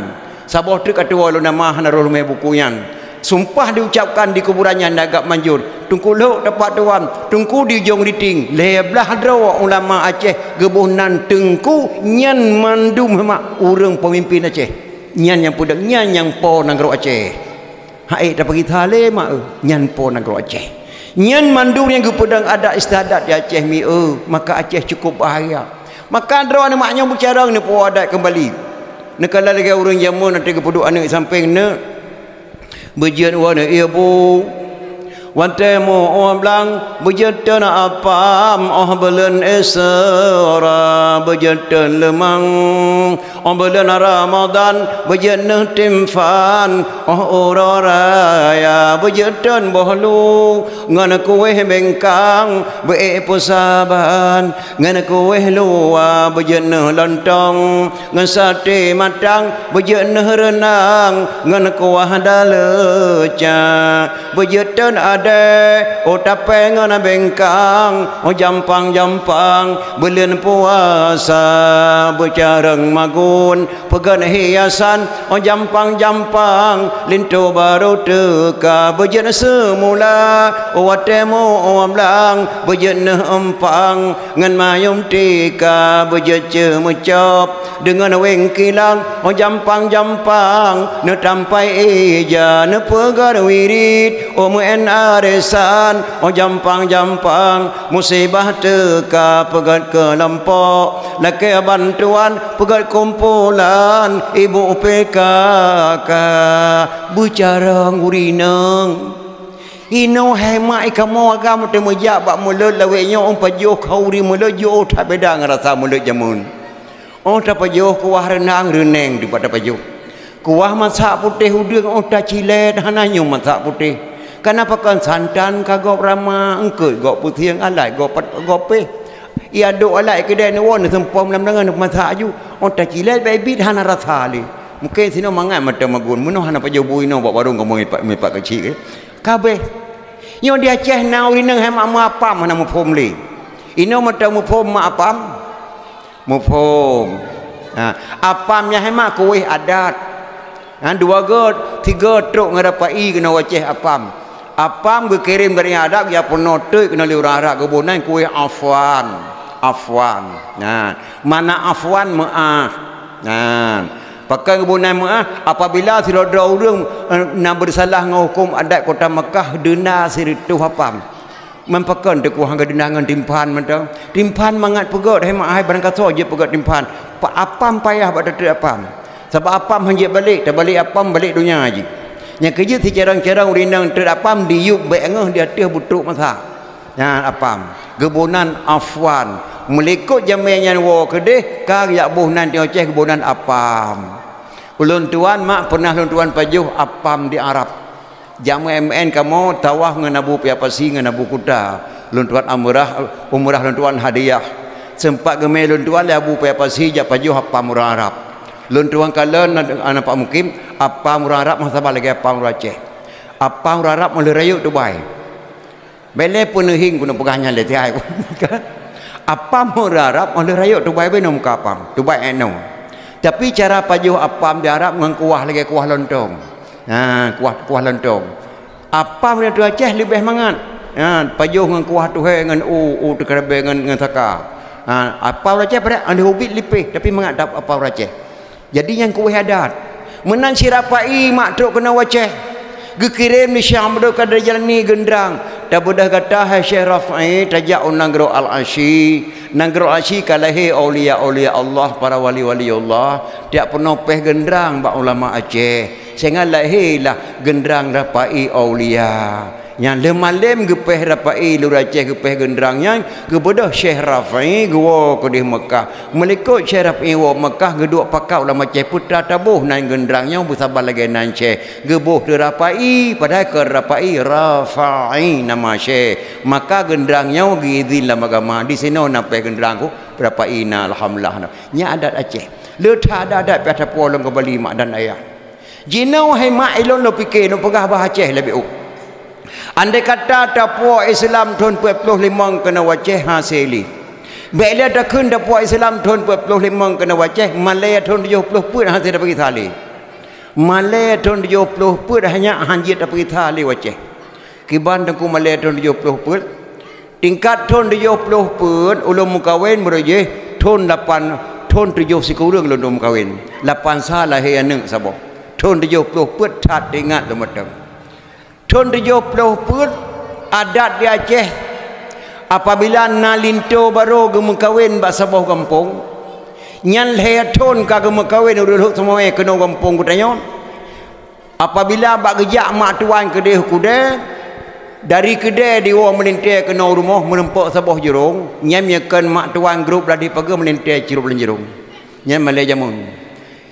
A: sabah tu kata walau nama hanarul me buku yang sumpah diucapkan di kuburannya agak manjur tengku lok dapat tuan tengku di jong riting leblah drawa ulama Aceh gebunan tengku nyan mandum mak urang pemimpin Aceh nyan yang pudak nyan yang po nagro Aceh hai dapat kita le mak nyan po nagro Aceh nyan mandum yang kepedang ada istiadat di Aceh mi maka Aceh cukup bahaya maka drawa maknya bicara ni po adat kembali nekala lagi orang jamun nanti kepeduk anak samping ne berjian wana ibu wantemu omlang berjatan apam belen esra berjatan lemang belen Ramadan berjatan timfan uraraya berjatan bohlu ngana kueh bengkang be pusaban ngana kueh luwa berjatan lontong ngan sate matang berjatan renang ngana kuah daleca berjatan ada otape ngana bengkang jampang belen puasa bercareng magun pegan hiasan jampang lintu baru teka berjen semula watemu amlang berjen empang ngan mayum tika berjen cemecop dengan weng kilang jampang ne tampai eja ne pegar wirid muen arisan jampang musibah teka pegat ke lempok laki bantuan pegat kumpulan ibu PKK bicara ngurineng ino hemat kamu agama temujak bak mulut laweknya pajuh kauri mulut jo tak beda ngerasa mulut jamun tak pajuh kuah renang reneng di pada pajuh kuah masak putih udang tak cilet hananya masak putih kenapa kan santan kagok ramah engkut gok putih yang alai gok pe ia dok alai kedai ni won sempom lam dengan masak ju tak cilet baby hana rasa li mungkin sino mangat mata magun muno hana pajuh buino bak warung kamu mepak kecil kabeh yo dia Aceh nau ni nang hemak apa mana mufom li ino mata mufom mak apam mufom apamnya hemak kuih adat dua god tiga truk ngadapai kena Aceh apam berkirim dari adab ya penotek kena liurang arak kebunan kuih afwan mana afwan maaf pakai kebunan maaf apabila si rodra urang nak bersalah dengan hukum adat kota Mekah dena siritu apam mempakan teku hangga denangan timpan mentang timpan mangat pegot hemat hai barang kata je pegot timpan apam payah pada apam sebab apam hanjit balik tak balik apam balik dunia haji yang kerja si cerang-cerang urinang terapam diuk beengah dia teh butruk masa apam gebunan afwan melikut jamainya wo kedeh kag yak buhnan dia ceh gebunan apam ulun tuan mak pernah ulun tuan pajuh apam di Arab jamai MN kamu tawah ngan Abu Piapasi ngan Abu Kuda ulun tuan umrah ulun tuan hadiah sempat gemai ulun tuan le Abu Piapasi jak pajuh apam orang Arab ulun tuan kalen anak Pak Mukim apam orang Arab masa lagi apam orang Aceh apam orang Arab mulai rayuk Dubai bele pun hing guna pegahnya le tiai apam orang Arab mulai rayuk Dubai be nom kapam Dubai eno tapi cara pajuh apam di Arab ngan kuah lagi kuah lontong kuah lontong apam dia tu Aceh lebih mangat pajuh ngan kuah tu ngan tu kerabe ngan saka apam Aceh pada ande ubit lipih tapi mangat dap apam Aceh jadi yang kuih adat menan sirapai mak truk kena Aceh gekirim ni Syam do kada jalan ni gendrang dah budah kata hai Syekh Rafi tajak nanggro al-asyi nanggro asyi kalahi aulia Allah para wali Allah tiap pernah peh gendrang bak ulama Aceh sehingga lahilah gendrang rapai aulia yang lemalem gepeh rapai lu Aceh gepeh gendrangnya gebedah Syekh Rafi gua ke di Mekah melikut Syekh Rafi wa Mekah geduk pakau ulama Aceh putra tabuh nan gendrangnya bersabar lagi nan Syekh gebuh de rapai padahal ke rapai Rafai nama Syekh maka gendrangnya gizinlah agama di sini nampai gendrang ku rapai na alhamdulillah nya adat Aceh le ada adat pada polong ke Bali mak dan ayah jinau hai mak ilon lo fikir no pegah bah Aceh lebih andai kata dapur Islam tahun 45 kena Aceh hasili bila dah kun dapur Islam tahun 45 kena Aceh Malaya tahun 70 pun hasil dah pergi tali Malaya tahun 70 pun hanya hanjit dah pergi tali Aceh kiban tengku Malaya tahun 70 pun tingkat tahun 70 pun ulun mukawin berjeh tahun 8 tahun 7 sekurang ulun mukawin 8 sah lahir anak sabah tahun 70 pun tak ingat lemetang tahun 70 pun adat di Aceh apabila nalinto baru gemukawin bak sabah kampung nyan lehaton ka gemukawin urut semua kena kampung kutanya apabila bak gejak mak tuan kedai kuda dari kedai di orang melintai kena rumah menempak sabah jerung nyan nyakan mak tuan grup ladi pagi melintai cirup lenjerung nyan malai jamun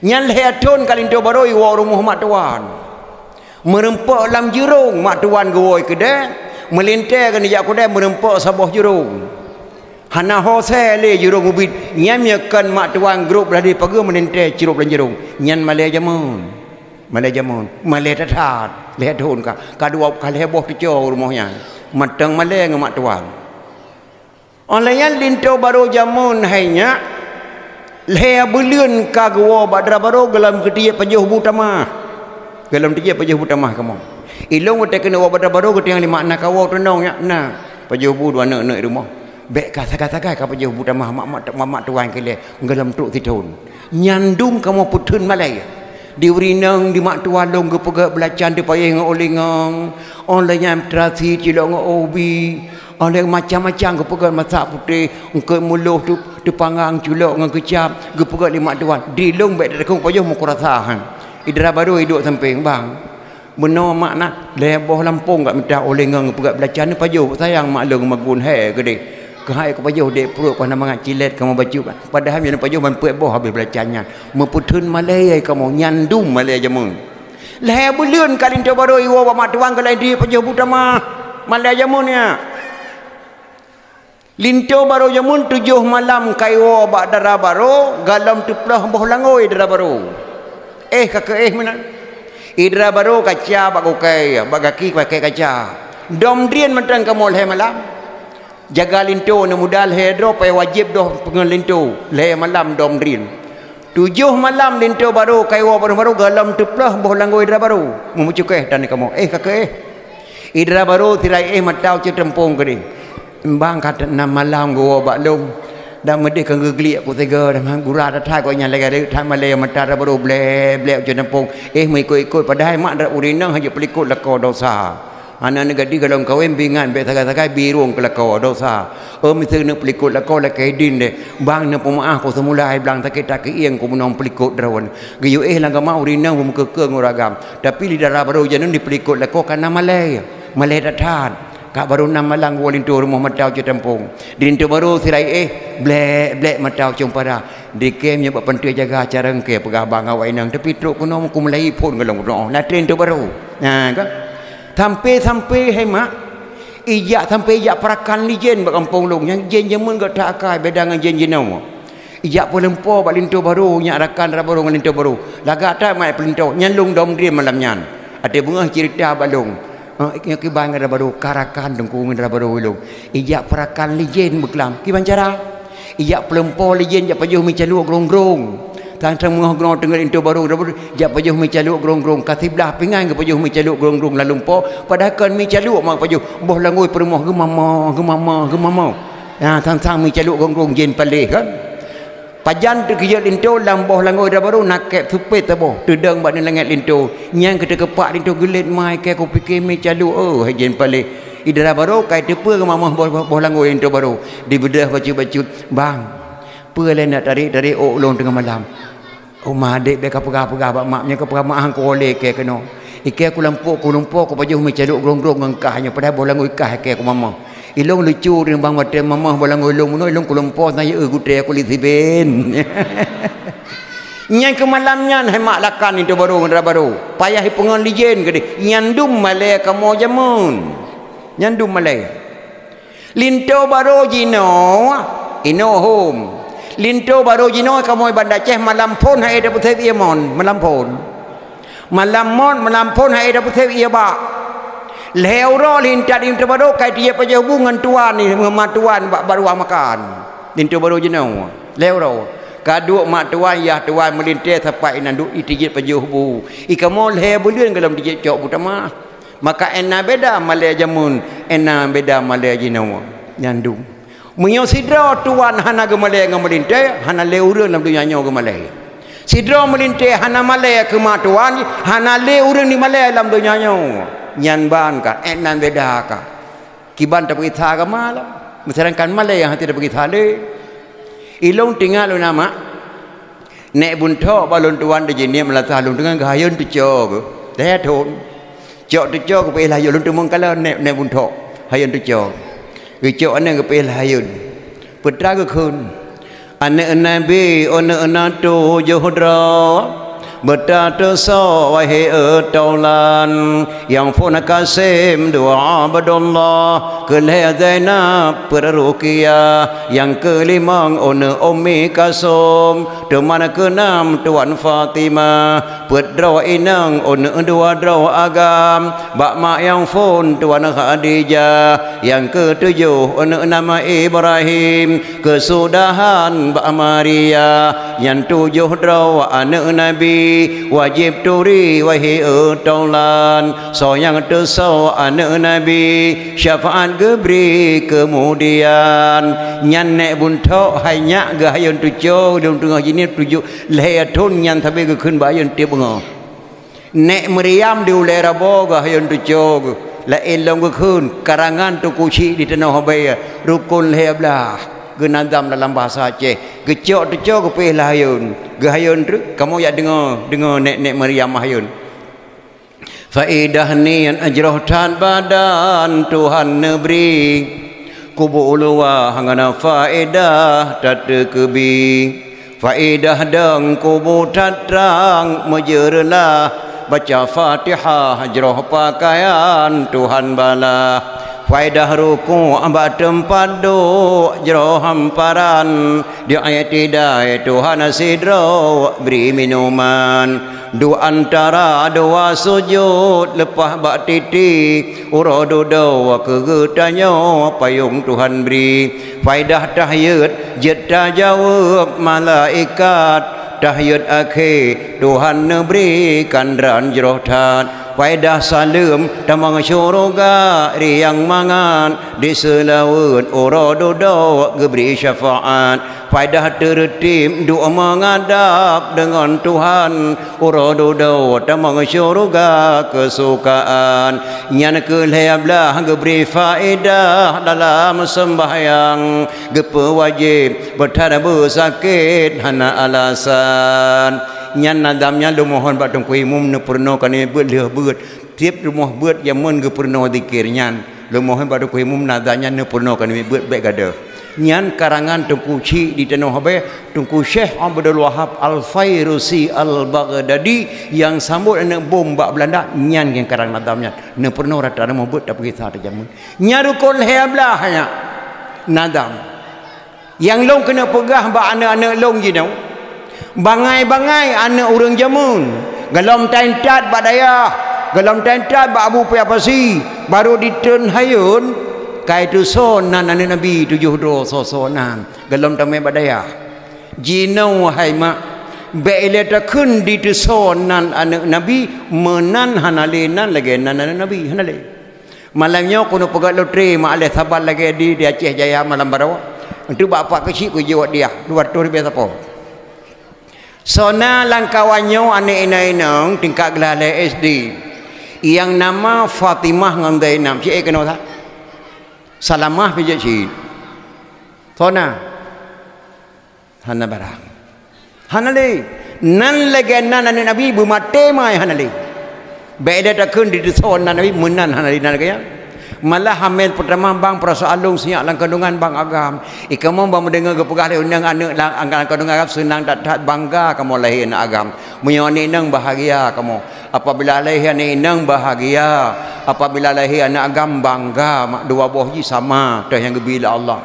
A: nyan lehaton kalinto baru iwa rumah mak tuan merempak dalam jerung mak tuan gawai kedai melintai ke nijak kedai merempak sabah jerung hana hose le jerung ubit nyamyakan mak tuan grup ladi pagi melintai cirup dan jerung nyan malai jamun malai tatat lihat hun ka kadua kali heboh tu rumahnya matang malai dengan mak tuan olayan linto baru jamun hanya leh bulian ka gua badra baru gelam ketiak pajuh butama dalam dia pajuh butamah kamu ilong utak kena wabada baru ke yang lima anak kau tenang ya nah pajuh bu dua anak rumah bek kata-kata ka pajuh butamah mak tuan ke le dalam truk titun nyandum kamu putun malai di urinang di mak tuan long ke pegak belacan di payah ngolingang oleh yang terasi cilok ngobi oleh macam-macam ke pegak masak putih ke muluh tu dipanggang culok ngan kecap ke pegak lima tuan di long bek dekong pajuh mukurasahan idra baru hidup samping bang benar makna leboh Lampung gak minta oleh ngang pegak belacan ni pajuh sayang maklum magun hai ke dek ke hai ke pajuh dek perut pada mangat cilet kamu baju kan padahal yang pajuh mampu boh habis belacannya memputun malai kamu nyandum malai jamun leh bulian kalin tu baru iwa mak tuang ke lain di pajuh butama malai jamunnya linto baru jamun 7 malam kaiwa bak dara baru galam tuplah boh langoi dara baru kakak mana idra baru kaca bak ukai bak kaki pakai kaca domdrian mentang kamu leh malam jaga linto na modal hedro pai wajib doh pengen linto leh malam domdrian 7 malam linto baru kaiwa baru galam tuplah boh langoi idra baru memucukai dan kamu kakak idra baru tirai matau cetempong ke bang kata 6 malam gua bak long dah medih kan gegli aku tega dah gurah dah thai ko nya lagi thai malay mata dah baru blek je nampung mai ikut padahal mak dah urinang hanya pelikut lako dosa anak negadi kalau kawin bingan be tagai birung kelakau dosa mesti nak pelikut lakau la kaidin de bang na pemaah ko semula ai blang tak ieng ko menong pelikut drawan giyu lang mau rina mu kekeng uragam tapi di darah baru janun di pelikut lakau kana malai dathan kak baru nam malang walinto rumah matau je tampung dinto baru sirai blek matau cung pada di kemnya bak pentu jaga acara ke pegabang awak inang tapi truk kuno ku mulai pun galong roh na train tu baru nah kan sampai hemat ijak sampai ijak perakan lijen bak kampung long yang jen jemun gak tak akai beda dengan jen jenau ijak pelempo bak linto baru nyak rakan ra baru linto baru lagak tak mai pelinto nyalung dom dia malam nyan ada bunga cerita balong yang kibang ada baru karakan dengku ada baru ulung ijak perakan lijen beklam kiban cara ijak pelempo lijen jak pajuh mi calu grong-grong tang mengah grong tengah into baru jak pajuh mi calu grong-grong katiblah pingan ke pajuh mi calu grong-grong lalumpo padahal kan mi calu mak pajuh boh langoi permoh gemama ya tang mi calu grong-grong jen palih kan pajan tu kerja linto lamboh langoi dah baru nak kep supet taboh tedang bak ni langat linto nyang kita kepak linto gelit mai ke ko fikir mi calu hajen palih idara baru kai tepe ke mamah boh langoi linto baru dibedah bacut bang pe le nak tarik ok long tengah malam ma dek be kapega bak maknya kapega mak hang ko le ke keno ike ku lampuk ko pajuh mi calu grong-grong ngangkahnya padahal boh langoi kah ke ko mamah ilong lucu dengan bang mata mamah bolang ilong ilong kulompo saya gutre aku lisiben nyan ke malamnya hai mak lakan itu baru ngara baru payah pengon lijen ke nyandum male kamu jamun nyandum male linto baru jino ino home linto baru jino kamu bandar Aceh malam pun hai dapat saya mon malam pun hai dapat saya ba lewro lintat lintu baru kai dia paja hubungan tuan ni mak tuan baru makan lintu baru jenau lewro kaduk mak tuan ya tuan melintir sampai nanduk itijit paja hubu ikamo le bulian dalam dijit cok utama maka enna beda malaya jamun enna beda malaya jenau nyandung menyo sidra tuan hana ge malaya ngam melintir hana lewro dalam dunia nyo ge malaya sidra melintir hana malaya ke mak tuan hana lewro ni malaya dalam dunia nyo nyan ban ka enan beda ka kiban tak pergi tha ka malam sedangkan malai yang tidak pergi tha le ilong tinggal lu nama nek bun tho balon tuan de jenis melata lu dengan gayon tu jog dah thon jog tu jog pe la yo lu tu mong kala nek bun tho hayon tu jog ge jog ane ge pe la hayon putra ge khun ane nabi ona tu yohdra bertata so wahai taulan yang funa kasim doa badallah kelih Zainab peruqiyah yang kelima ummi kasum teman keenam tuan Fatimah putra inang dua draw agam bak mak yang fun tuan Khadijah yang ketujuh nama Ibrahim kesudahan bak Maria yang tujuh draw anak Nabi wajib turi wahai taulan so yang terso anak Nabi syafaat gebri kemudian nyan nek buntok hanya gahayon tujuh dalam tengah jenis tujuh lehatun nyan tapi gekun bayon tiap ngah nek Maryam diulai rabo gahayon tujuh lain long gekun karangan tu kuci di tanah habaya rukun lehablah genadam dalam bahasa Aceh gecok tecok ke lahayun gahayun tu kamu ya dengar nek Maryam hayun faidah ni yang ajroh tan badan Tuhan neberi kubu ulwa hangana faedah tat kebi faedah dang kubu tatrang mejerlah baca Fatihah ajroh pakaian Tuhan bala faedah ruku amba tempat do jero hamparan di ayat hidayah Tuhan sidro beri minuman du antara dua sujud lepas bak titi urodo do kegetanyo payung Tuhan beri faedah tahyid jeta jawab malaikat tahyid akhir Tuhan beri kandran jeroh tat faedah salam tamang syurga riang mangan di selawat uradodo geberi syafaat faedah tertim doa menghadap dengan Tuhan uradodo tamang syurga kesukaan nyan keleblah geberi faedah dalam sembahyang gepe wajib bertada bersakit hana alasan nyan nadamnya lu mohon bak tungku imum ne purno kan beut leh beut tiap rumah beut yang mun ge purno zikir nyan lu mohon bak tungku imum nadanya ne purno kan beut baik gada nyan karangan tungku ci di tanah habe tungku Syekh Abdul Wahab Al-Fairusi Al-Baghdadi yang sambut anak bom bak Belanda nyan yang karang nadamnya ne purno rata rumah beut tak pergi sah jamun nyarukul heblah hanya nadam yang long kena pegah bak anak-anak long je tau bangai-bangai anak orang jamun galom tentat bak dayah galom tentat bak abu piapasi baru ditun hayun kai tu sonan anak nabi 7 sonan galom tamai bak dayah jinau hai mak beile ta kun di tu sonan anak nabi menan hanalenan lagi nan anak nabi hanale malamnya kuno pegat lotre mak alih sabar lagi di Aceh Jaya malam barawak untuk bapak kecil ku jawab dia 200 biasa apa sona langkawannya anak inang tingkat gelar SD yang nama Fatimah dengan Zainab cik kenal tak Salamah pijak cik sona hana barang hana le nan legenda anak Nabi bumate mai hana le beda takun di sona Nabi menan hana le nan kaya malah hamil pertama bang perasaan long siap lang kandungan bang agam ikamu bang mendengar kepegah le undang anak lang angkat kandungan agam senang tak bangga kamu lahir anak agam menyoni nang bahagia kamu apabila lahir anak nang bahagia apabila lahir anak agam bangga mak dua buah ji sama dah yang gebila Allah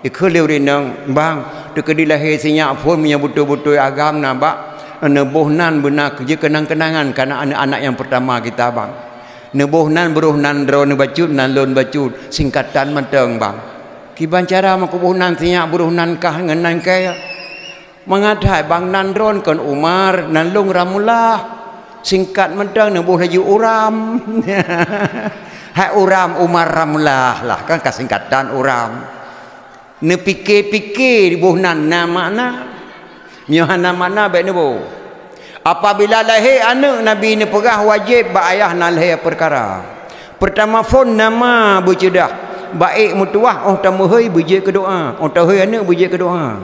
A: ikhliu rinang bang tekedi lahir sinyak pun punya betul-betul agam nabak nebuhnan benar kerja kenang-kenangan karena anak-anak yang pertama kita bang nebuhnan beruhnan dro nebacut nan lon bacut singkatan menteng bang kiban cara makubuhnan sinya beruhnan kah ngenan kaya mengadai bang nan dron kon Umar nan long ramullah singkat menteng nebuh laju uram hai uram Umar ramullah lah kan kasingkatan uram ne pikir-pikir buhnan nama na nyohana mana baik nebuh apabila lahir anak Nabi ni pegah wajib bak ayah nak lahir perkara pertama phone nama bercedah baik mutuah oh tamuhai berjik ke doa oh tahuai anak berjik ke doa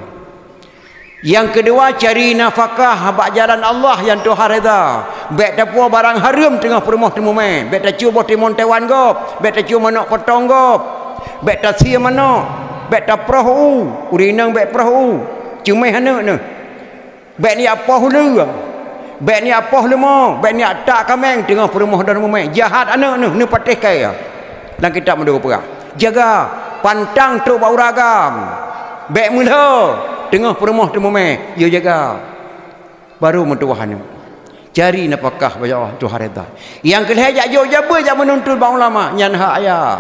A: yang kedua cari nafkah bak jalan Allah yang Tuhan reda baik tapua barang haram tengah permoh temu mai baik ta cuba timon Taiwan gop baik ta cuba nak potong gop baik ta sia mana baik ta perahu urinang baik perahu cuma anak ne baik ni apa hulu baik ni apa lemo baik ni tak kameng tengah permoh dan rumah jahat anak ni patih kaya dalam kitab menduga perah jaga pantang tu bau ragam baik mula tengah permoh dan rumah you jaga baru mentuahan cari napakah bajau Tuhan reda yang kelih jak jo jabe jak menuntut bang ulama nyan hak ayah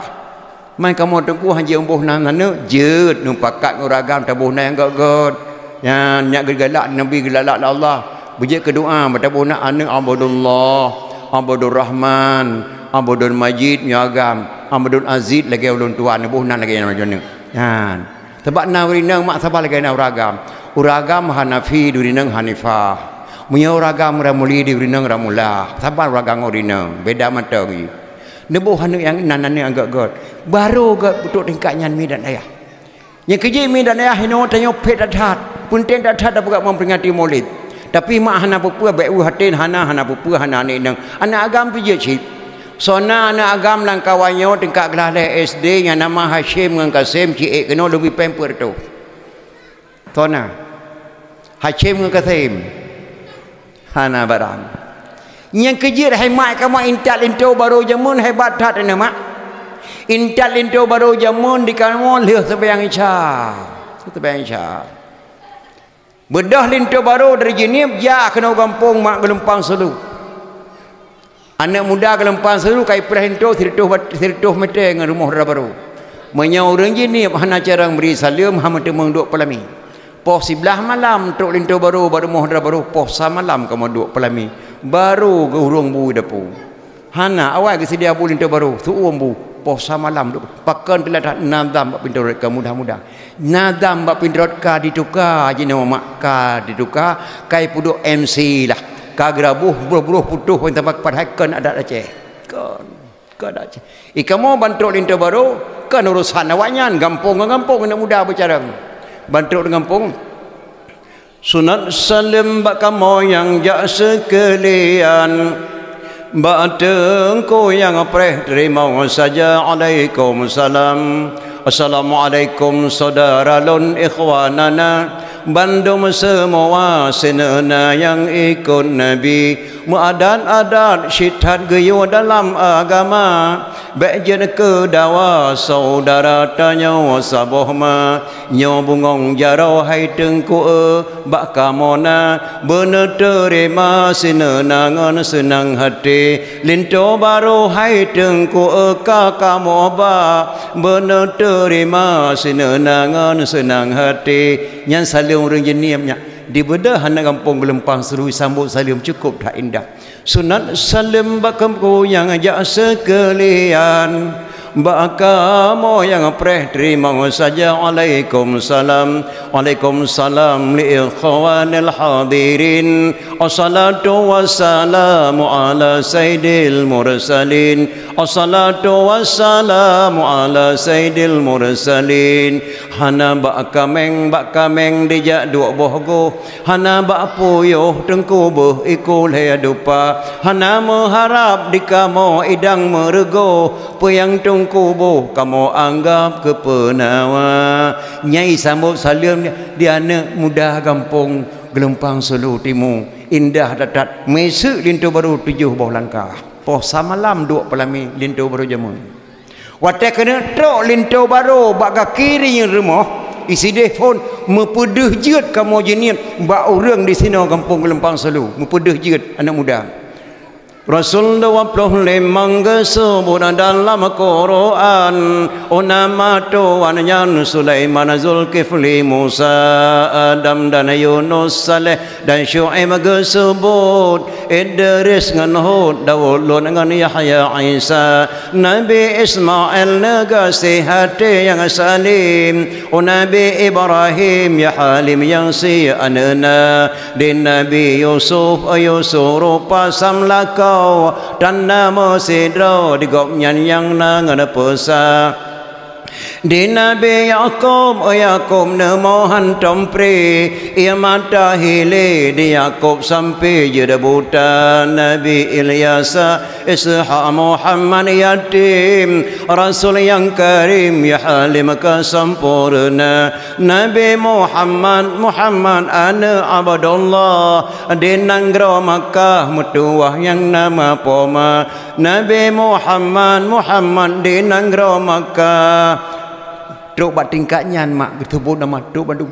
A: mai kamu tengku haji umbuh nan anak jeut numpakat nguragam tabuh nan got nyak gelak nabi gelak Allah berjik ke doa bertabuh nak anak Abdullah Abdul Rahman Abdul Majid nyagam Abdul Aziz lagi ulun tuan buh nan lagi nama jana kan sebab nawrinang mak sabar lagi uragam Hanafi durinang Hanifah punya uragam Ramuli durinang Ramulah sabar uragam urinang beda mata gi nebuh anak yang nanane agak god baru god betul tingkatnya mi dan ayah yang kerja mi dan ayah hino tanya pet adat pun ten adat dapat memperingati Maulid tapi mak hana pupua baik hatin hana pupua hana ni nang anak agam tu je cip sona anak agam lang kawanyo tingkat kelas SD yang nama Hashim dengan Kasim cik kena lebih pamper tu sona Hashim dengan Kasim hana barang yang kerja hemat kamu intal into baru jamun hebat tat ni mak intal into baru jamun di kamu lihat sebayang isya bedah lintu baru dari jenib ya kena gampung mak gelempang selu anak muda gelempang selu kai perhinto sirtuh mete dengan rumah baru menyau orang jenib hana carang beri salam hama temang duk pelami poh 11 malam tok lintu baru rumah baru poh 1 malam kamu duk pelami baru ke urung bui dapu Hana awal ke sedia bu lintu baru tu umbu posa malam tu pakan telah nadam bak pintu ka mudah-mudah nadam bak pintu ka ditukar je nama mak ka ditukar kai puduk MC lah ka gerabuh buruh putuh pun tempat padhakan ada Aceh kan ada Aceh ikamu bantu lintu baru kan urusan awaknya gampung nak mudah bercara bantu dengan gampung sunat salim bak kamu yang jak sekalian Batengku yang apreh terima saja Waalaikumsalam. Assalamualaikum saudara lun ikhwanana bandum semua senena yang ikut Nabi muadat-adat syidhat geyo dalam agama bejen ke dawa saudara tanya saboh ma nyo bungong jarau hai tengku bak kamona bener terima senena ngan senang hati linto baru hai tengku ka kamu ba bener terima senena ngan senang hati nyan saling orang jeniamnya di bedah anak kampung Gelempang Serui sambut salim cukup tak indah sunat salim bakamku yang ajak sekalian bakamu yang apreh terima saja Waalaikumsalam. Waalaikumsalam li ikhwanil hadirin wassalatu wassalamu ala sayyidil mursalin wassalatu wassalamu ala sayyidil mursalin hana bak kameng dijak dua bohgo hana bak puyuh tengku beh ikul he dupa hana mengharap di kamu idang merego puyang kubu kamu anggap kepenawa nyai sambut salim dia anak muda kampung Gelempang Selu Timur indah datat mesek lintu baru 7 bawah langkah poh samalam 2 pelami lintu baru jamun watak kena trok lintu baru bak kiri yang rumah isi telefon mepedeh jeut kamu jenis bak orang di sini kampung Gelempang Selu mepedeh jeut anak muda Rasul 25 disebut dalam Quran nama tuannya Sulaiman Zulkifli Musa Adam dan Yunus Saleh dan Syuaib disebut Idris dengan Hud Daud dengan Yahya Isa Nabi Ismail negasi hati yang salim Nabi Ibrahim ya Halim yang si anana din Nabi Yusuf rupa samlaka dan nama sidro digopnya yang nangan pesa di Nabi Yaqub nemo hantam pri ia mata hile di Yaqub sampai jeda buta Nabi Ilyasa Ishaq Muhammad yatim Rasul yang karim ya halim kesempurna Nabi Muhammad ana abadullah di Nanggro Makkah mutuah yang nama poma Nabi Muhammad di Nanggro Makkah truk bat tingkatnya mak sebut nama truk Bandung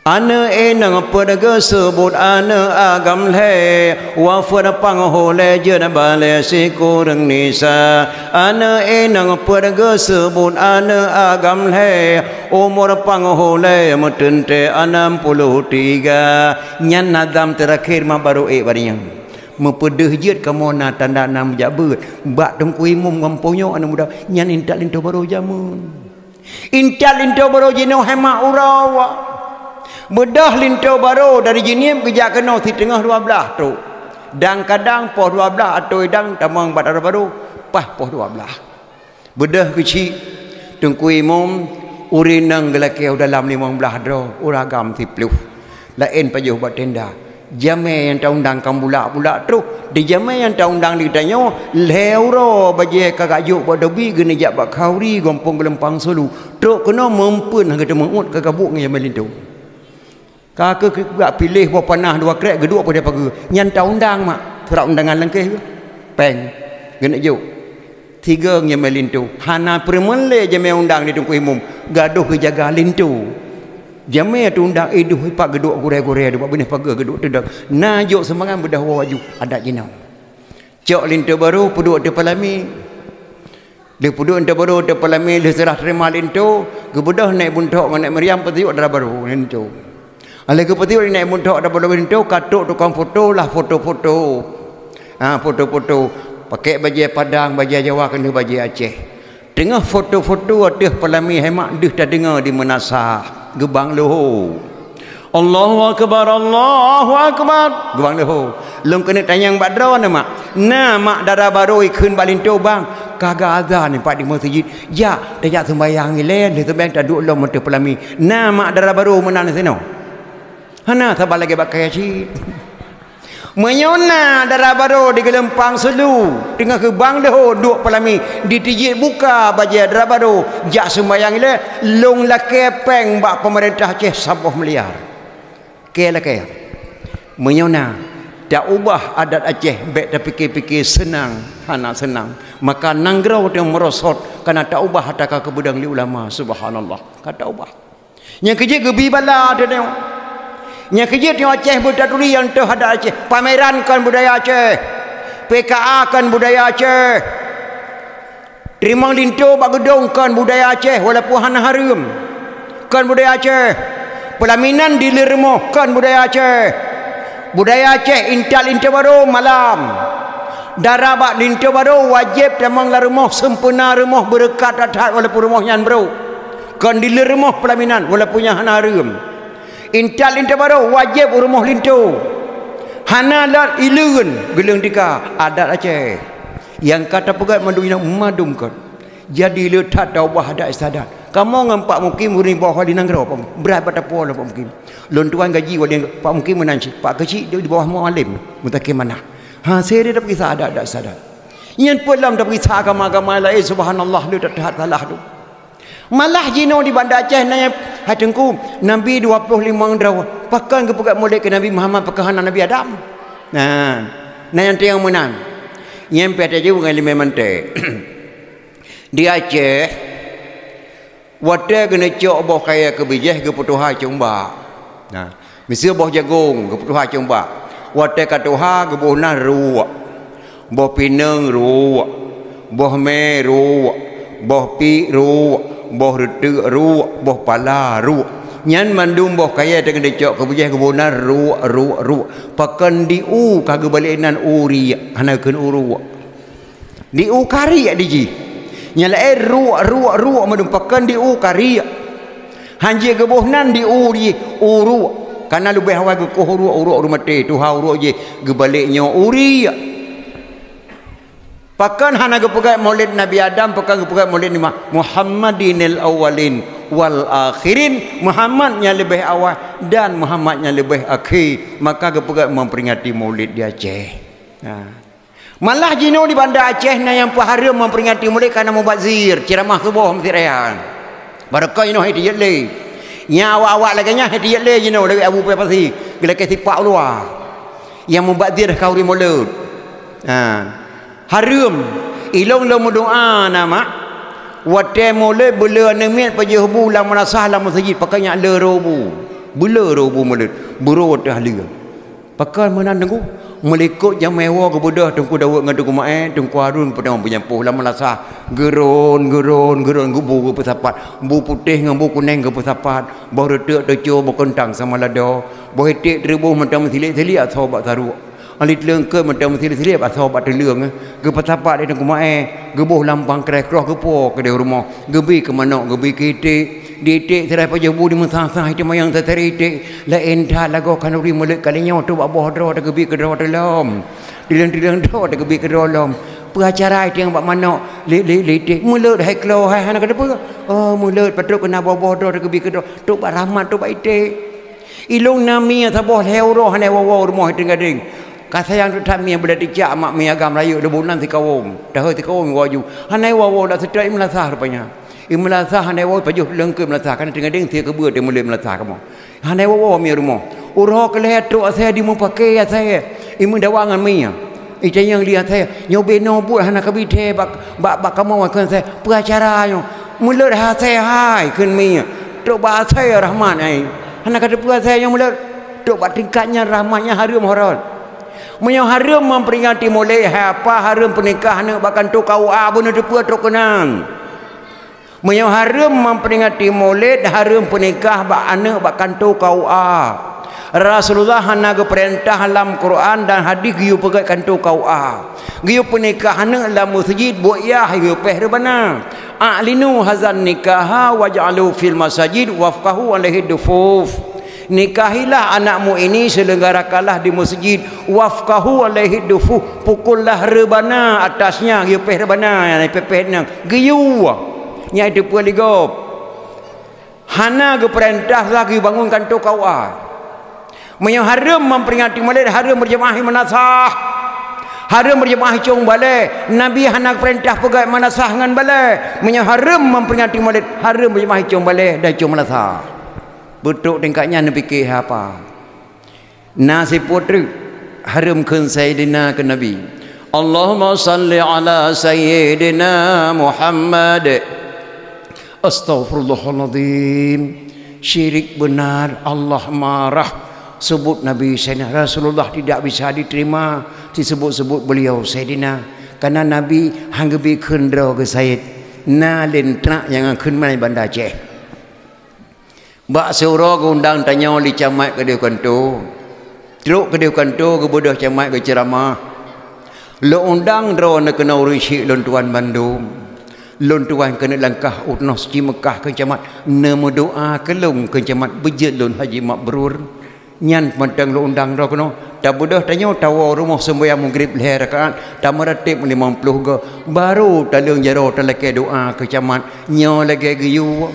A: ana enang perga sebut ana agam le wa fur pang hole jeun bale sikurang nisa ana enang perga sebut ana agam le umur pang hole metente 63 nyan nadam terakhir ma baru barinya mepedeh jeut kamu na tanda nam jabut bak tengku imum ngampunyo anu muda nyan intak lintu baru jamun intal lintu baru jino hema urawa bedah lintu baru dari jinim kejak kena di tengah 12 tu dan kadang poh 12 atau idang tamang badar baru pah poh 12 bedah kecil tengku imum urinang gelakeu dalam 15 dro uragam 10 lain pajuh buat tenda jamai yang taundang kambulak-bulak tu di jamai yang taundang ditanya leuro baje kagajuk badabi gene jak bak kauri gompong Gelempang Selu truk kena mempun kata mengut kagabuk ngan jamai lintu kaka gak pilih buah panah 2 krek geduk pada pagi nyan taundang mak surat undangan lengkeh peng gene juk 3 jamai lintu hana permele jamai undang di tungku imum gaduh ke jaga lintu jamai tu undang iduh pak geduk gore-gore ada benih pagar geduk tedang najuk semangat bedah waju adat jinau cok lintu baru puduk de palami dia puduk lintu baru de palami dia serah terima lintu gebedah naik buntok naik meriam petiuk darah baru lintu ale ke petiuk naik buntok darah baru lintu katuk tukang foto lah foto-foto foto-foto pakai baju Padang, baju Jawa kena baju Aceh. Tengah foto-foto ada pelami hemat dah dengar di Menasah Gebang Lohor. Allahu akbar, Allahu akbar. Gebang Lohor. Long kena tanya badra nama. Mak darah baru ikun balinto bang. Kagak azan ni pak di masjid. Ya, dah sembahyang ni lain, dia sembahyang tak duk lom mata pelami. Mak darah baru menan sino. Hana sabar lagi pakai cik. Menyona darah baru di Gelempang Selu tengah Gebang Lohor duk pelami ditijik buka baju darah baru jak sembahyang ni long laki peng bak pemerintah Aceh sabuh miliar. Laki menyona tak ubah adat Aceh baik tak fikir-fikir senang hana senang maka nanggrau dia merosot kerana tak ubah hatta ke budang li ulama subhanallah kata ubah yang kerja gebi bala dia tengok yang kerja tengok Aceh budaya yang tu ada Aceh pameran kan budaya Aceh PKA kan budaya Aceh terima linto bak gedung kan budaya Aceh walaupun hana harum kan budaya Aceh pelaminan di Lermoh kan budaya Aceh. Budaya Aceh intal baru malam. Darah bak linto baru wajib temang la rumah sempurna rumah berkat adat walaupun rumah yang bro. Kan di Lermoh pelaminan walaupun yang hana harum. Intal baru wajib rumah linto. Hana lat ilun gelung tika adat Aceh. Yang kata pegat manduina madumkan. Jadi letak taubah adat istadat. Kamu dengan Pak Mukim beri bawah di Nanggara Pak berat pada pola Pak Mukim. Lon tuan gaji wali Pak Mukim menanci. Pak kecil dia di bawah mualim. Mutakim mana? Saya dia dah pergi sadat dak sadat. Yang pelam dah pergi agama-agama lain subhanallah lu tak salah tu. Malah jino di Bandar Aceh nanya hatengku Nabi 25 draw. Pakan ke pegat molek ke Nabi Muhammad pekahan Nabi Adam. Nah yang yang menang. Yang peta je dengan lima mantai. Di Aceh wadah kena cok boh kaya ke bijih ke putuha cumba. Nah, misal boh jagung ke putuha cumba. Wadah katuha ke boh nah ruak. Boh pinang ruak. Boh me ruak. Boh pi ruak. Boh retuk ruak. Boh pala ruak. Nyan mandum boh kaya kena cok ke bijih ke boh nah ruak. Pakan di u kagak balinan uri. Hana ken uruak. Di u kari di ji. Nyala ruak menumpakan di kari hanji gebohnan di uri uru karena lebih awal ke ruak rumah teh tu ruak je gebaliknya uri pakan hana gepegat maulid Nabi Adam pakan gepegat maulid Muhammadinil awalin wal akhirin Muhammadnya lebih awal dan Muhammadnya lebih akhir maka gepegat memperingati maulid di Aceh. Malah jino di Bandar Aceh na yang paharum memperingati mulai kerana mubazir ceramah subuh mesti rayan. Barakah jino hati jele. Nya awak-awak lagi nya hati jele jino dari Abu Pasi. Gila ke sipak luar. Yang mubazir kau di mulut. Harum ilong lo doa nama. Wate mulai bela nemit pajah bu lam Menasah lam masjid pakainya le robu. Bela robu mulut. Burut ahli. Pakai mana nunggu melikut yang mewah ke budak tungku Dawud dengan tungku Ma'e tungku Harun pada penyampuh lah Menasah geron gubu ke pesapat bu putih dengan bu kuning ke pesapat baru retuk tecu berkentang sama lada baru hitik teribuh macam silik-silik atau bat taruh alit lengke macam silik-silik atau bat terleng ke pesapat dia tungku Ma'e gebuh lampang kerekroh ke po ke dia rumah gebi ke manok gebi ke hitik diitik serai pajah bu di mesah-sah itu mayang terteri itik lain dah lagu kanuri mulut kalinya tu bawah draw tak gebi ke draw dalam dilang draw tak gebi ke dalam pengacara itu yang buat manok litik mulut hai klo hai hana kata apa oh mulut patut kena bawah draw tak gebi ke draw tu bak rahmat tu bak itik ilung nami sabah lewroh hana wawa rumah itu gading kata yang tu tami yang berada cak mak mi agam Melayu de bulan tikawom dah tikawom waju hana wawa dah sedai Melasah rupanya Melasah hanai woi pajuh lengke Melasah kan tengah ding dia kebur dia mulai Melasah kamu hanai woi mi rumah urah keleh tu saya di pakai saya imu dawangan mi itu yang lihat saya nyobe nobut hana kabite bak kamu kan saya pengacara yo mulut saya hai kan mi tu bak saya rahmat ai hana kata puas saya yang mulut tu bak tingkatnya rahmatnya harum horot menyo harum memperingati mulai apa harum pernikahan bahkan tu kau abun tu puas tu kenang Menyo harum memperingati maulid harum pernikah bak anak bak kantor kau Rasulullah hana ge perintah dalam Quran dan hadis giu pegat kantu kau giu pernikah hana dalam masjid buaya giu peh rebana a'linu hazan nikaha waj'alu fil masajid wafqahu alaihi dufuf. Nikahilah anakmu ini, selenggarakanlah di masjid, wafqahu alaihi dufuf, pukullah rebana atasnya giu peh rebana yang peh nang giu nya itu puligop hana ge perintah lagi bangun kantu kau Menyo haram memperingati maulid, haram berjemaah manasah, haram berjemaah cung balik. Nabi hana perintah pegai manasah ngan balik. Menyo haram memperingati maulid, haram berjemaah cung balik dan cung manasah. Betul tingkatnya Nabi ke apa? Nasi putri haram kun Sayyidina ke Nabi. Allahumma salli ala Sayyidina Muhammad. Astaghfirullahaladzim. Syirik benar, Allah marah. Sebut Nabi Sayyidina Rasulullah tidak bisa diterima disebut-sebut beliau Sayyidina, karena Nabi hanggebi kendra ke Sayyid na lentrak yang akan mai bandar Aceh. Bak surah undang tanya li camat ke dia kanto. Teruk ke dia kanto ke bodoh camat ke ceramah. Lo undang drone kena urisi lon tuan Bandung. Lon tuan kena langkah utnos ci Mekah ke camat nemu doa kelung ke camat bejet lon haji mabrur. Nyan mentang lo undang ro kena. Tak bodoh tanya tawa rumah sembahyang maghrib leher rakaat tak meratib 50 ke baru talung jaro talake doa ke camat nyo lagi giyu.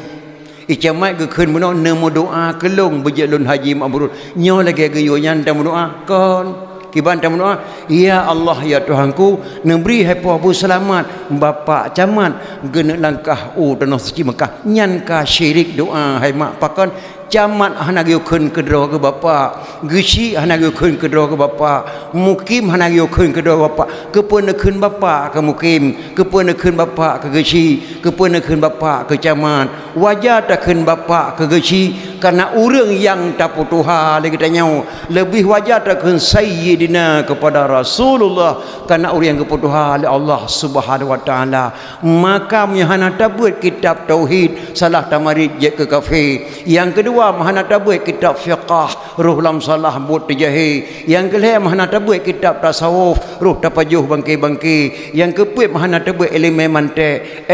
A: Icamat ke khun mono nemu doa kelung bejek lun haji mabrur nyo lagi geyo nyan tam doa kon kiban tam doa ya Allah ya Tuhanku memberi haipo abu selamat bapa camat gena langkah tanah suci Mekah nyan ka syirik doa hai mak pakon camat hana geyo khun kedro ke bapa gesi hana geyo khun kedro ke bapa mukim hana geyo khun kedro bapa kepun khun bapa ke mukim kepun khun bapa ke gesi kepun khun bapa ke camat wajah tak khun bapa ke gesi karena urang yang tak putuha lagi tanya lebih wajah tak khun Sayyidina kepada Rasulullah karena urang yang keputuha oleh Allah Subhanahu wa taala. Maka hana tabut kitab tauhid salah tamarid je ke kafe. Yang kedua mahana tabuh kitab fiqah ruh lam salah buat terjahi. Yang kelima mahana tabuh kitab tasawuf ruh tapajuh bangki-bangki. Yang keempat mahana tabuh ilmu mantik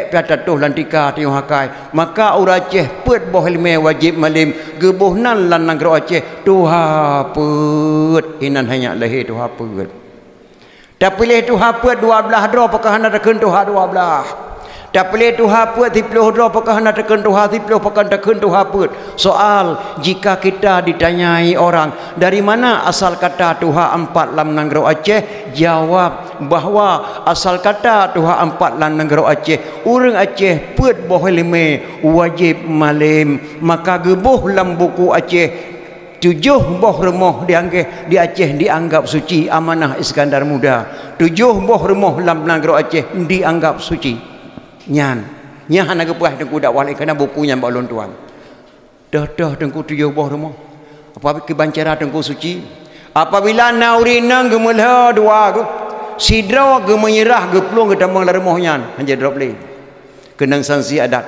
A: piatatuh lantika tiyuh hakai. Maka ura Aceh put boh ilmu wajib malim gebuhnan lan nagro Aceh tuha put inan hanya lahir tuha put. Tak pilih tuha put 12 dro pakah hana takun tuha 12. Tak pilih tuha put 30 dro pakah hana takun tuha 30 pakah takun tuha put. Soal jika kita ditanyai orang dari mana asal kata tuha 4 lam nanggro Aceh, jawab bahawa asal kata tuha 4 lam nanggro Aceh urang Aceh put boh lime wajib malim. Maka gebuh lam buku Aceh 7 boh remoh dianggap di Aceh dianggap suci. Amanah Iskandar Muda 7 boh remoh lam nanggro Aceh dianggap suci. Nyan hana gepuah tengku dakwah kerana bukunya mbak lon tuan dah tengku 7 boh remoh apa kebancara tengku suci. Apabila naurina gemelha dua ke sidra ge menyerah ge pelung ke tamang remoh nyan hanya drop le kenang sanksi adat.